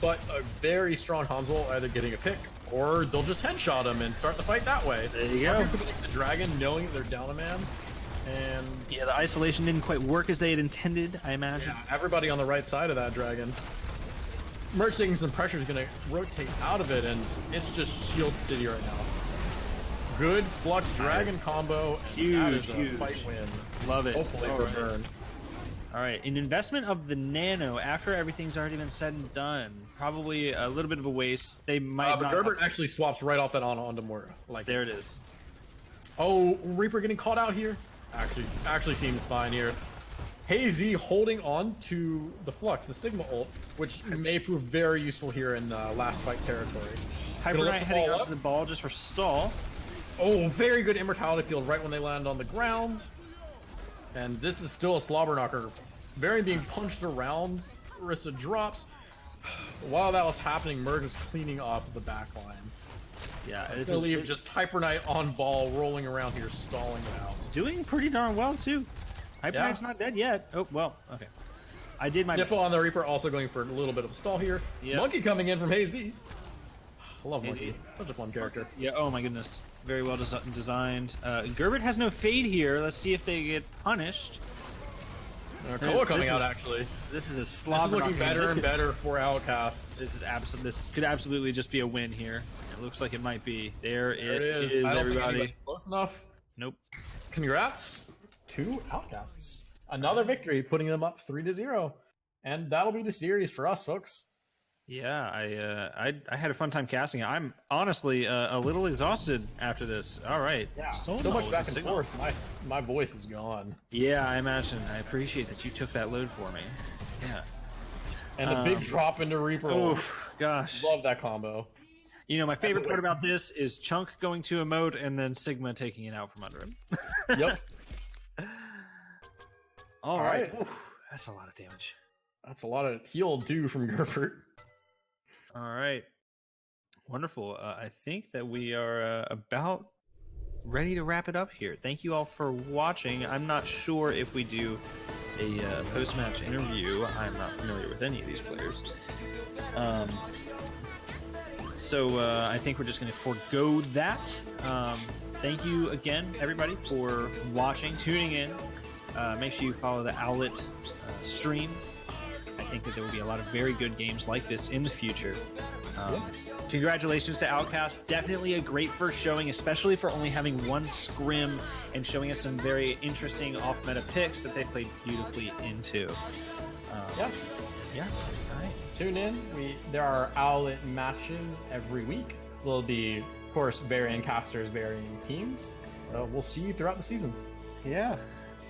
But a very strong Hanzo ult either getting a pick, or they'll just headshot him and start the fight that way. There you go. The Dragon, knowing that they're down a man. And yeah, the isolation didn't quite work as they had intended, I imagine. Yeah, everybody on the right side of that Dragon. Merge taking some pressure is going to rotate out of it, and it's just Shield City right now. Good Flux Dragon combo. Huge, huge fight win. Love it. Hopefully for Burn. All right, an investment of the Nano after everything's already been said and done. Probably a little bit of a waste. They might but Gerbert actually swaps right off that onto Moira. Like there it is. Oh, Reaper getting caught out here. Actually seems fine here. Hazy holding on to the Flux, the Sigma ult, which may prove very useful here in last fight territory. Hypernite heading out to the ball just for stall. Oh, very good Immortality field right when they land on the ground. And this is still a slobber knocker. Varian being punched around. Orisa drops. While that was happening, Merge is cleaning up the back line. Yeah, it's gonna leave just Hypernite on ball, rolling around here, stalling it out. Doing pretty darn well too. Hypernite's not dead yet. Oh well, okay. I did my Niffle best. on the Reaper also going for a little bit of a stall here. Yep. Monkey coming in from Hazy. I love Hazy. Monkey. Such a fun character. Yeah, oh my goodness. Very well designed. Gerbert has no fade here. Let's see if they get punished. Koa coming out, actually. This is a This is slobber. looking better and better for Outcasts. This could absolutely just be a win here. It looks like it might be. There it is, I don't everybody. think close enough. Nope. Congrats to Outcasts. Another victory, putting them up 3-0. And that'll be the series for us, folks. Yeah, I had a fun time casting it. I'm honestly a little exhausted after this. All right. Yeah, so Sonar much with back the and signal. forth. My voice is gone. Yeah, I imagine. I appreciate that you took that load for me. Yeah. And a big drop into Reaper. Oof, gosh. Love that combo. You know, my favorite part about this is Chunk going to emote and then Sigma taking it out from under him. Yep. All right. Oof, that's a lot of damage. That's a lot of heal too from Gerbert. All right. Wonderful. I think that we are about ready to wrap it up here. Thank you all for watching. I'm not sure if we do a post-match interview. I'm not familiar with any of these players. So I think we're just going to forego that. Thank you again, everybody, for watching, tuning in. Make sure you follow the Owlet stream. I think that there will be a lot of very good games like this in the future. Congratulations to Outcasts. Definitely a great first showing, especially for only having one scrim and showing us some very interesting off-meta picks that they played beautifully into. Yeah. All right. Tune in. There are Owlet matches every week. There'll be, of course, varying casters, varying teams. So we'll see you throughout the season. Yeah.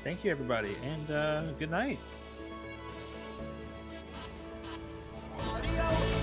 Thank you, everybody, and good night. Audio.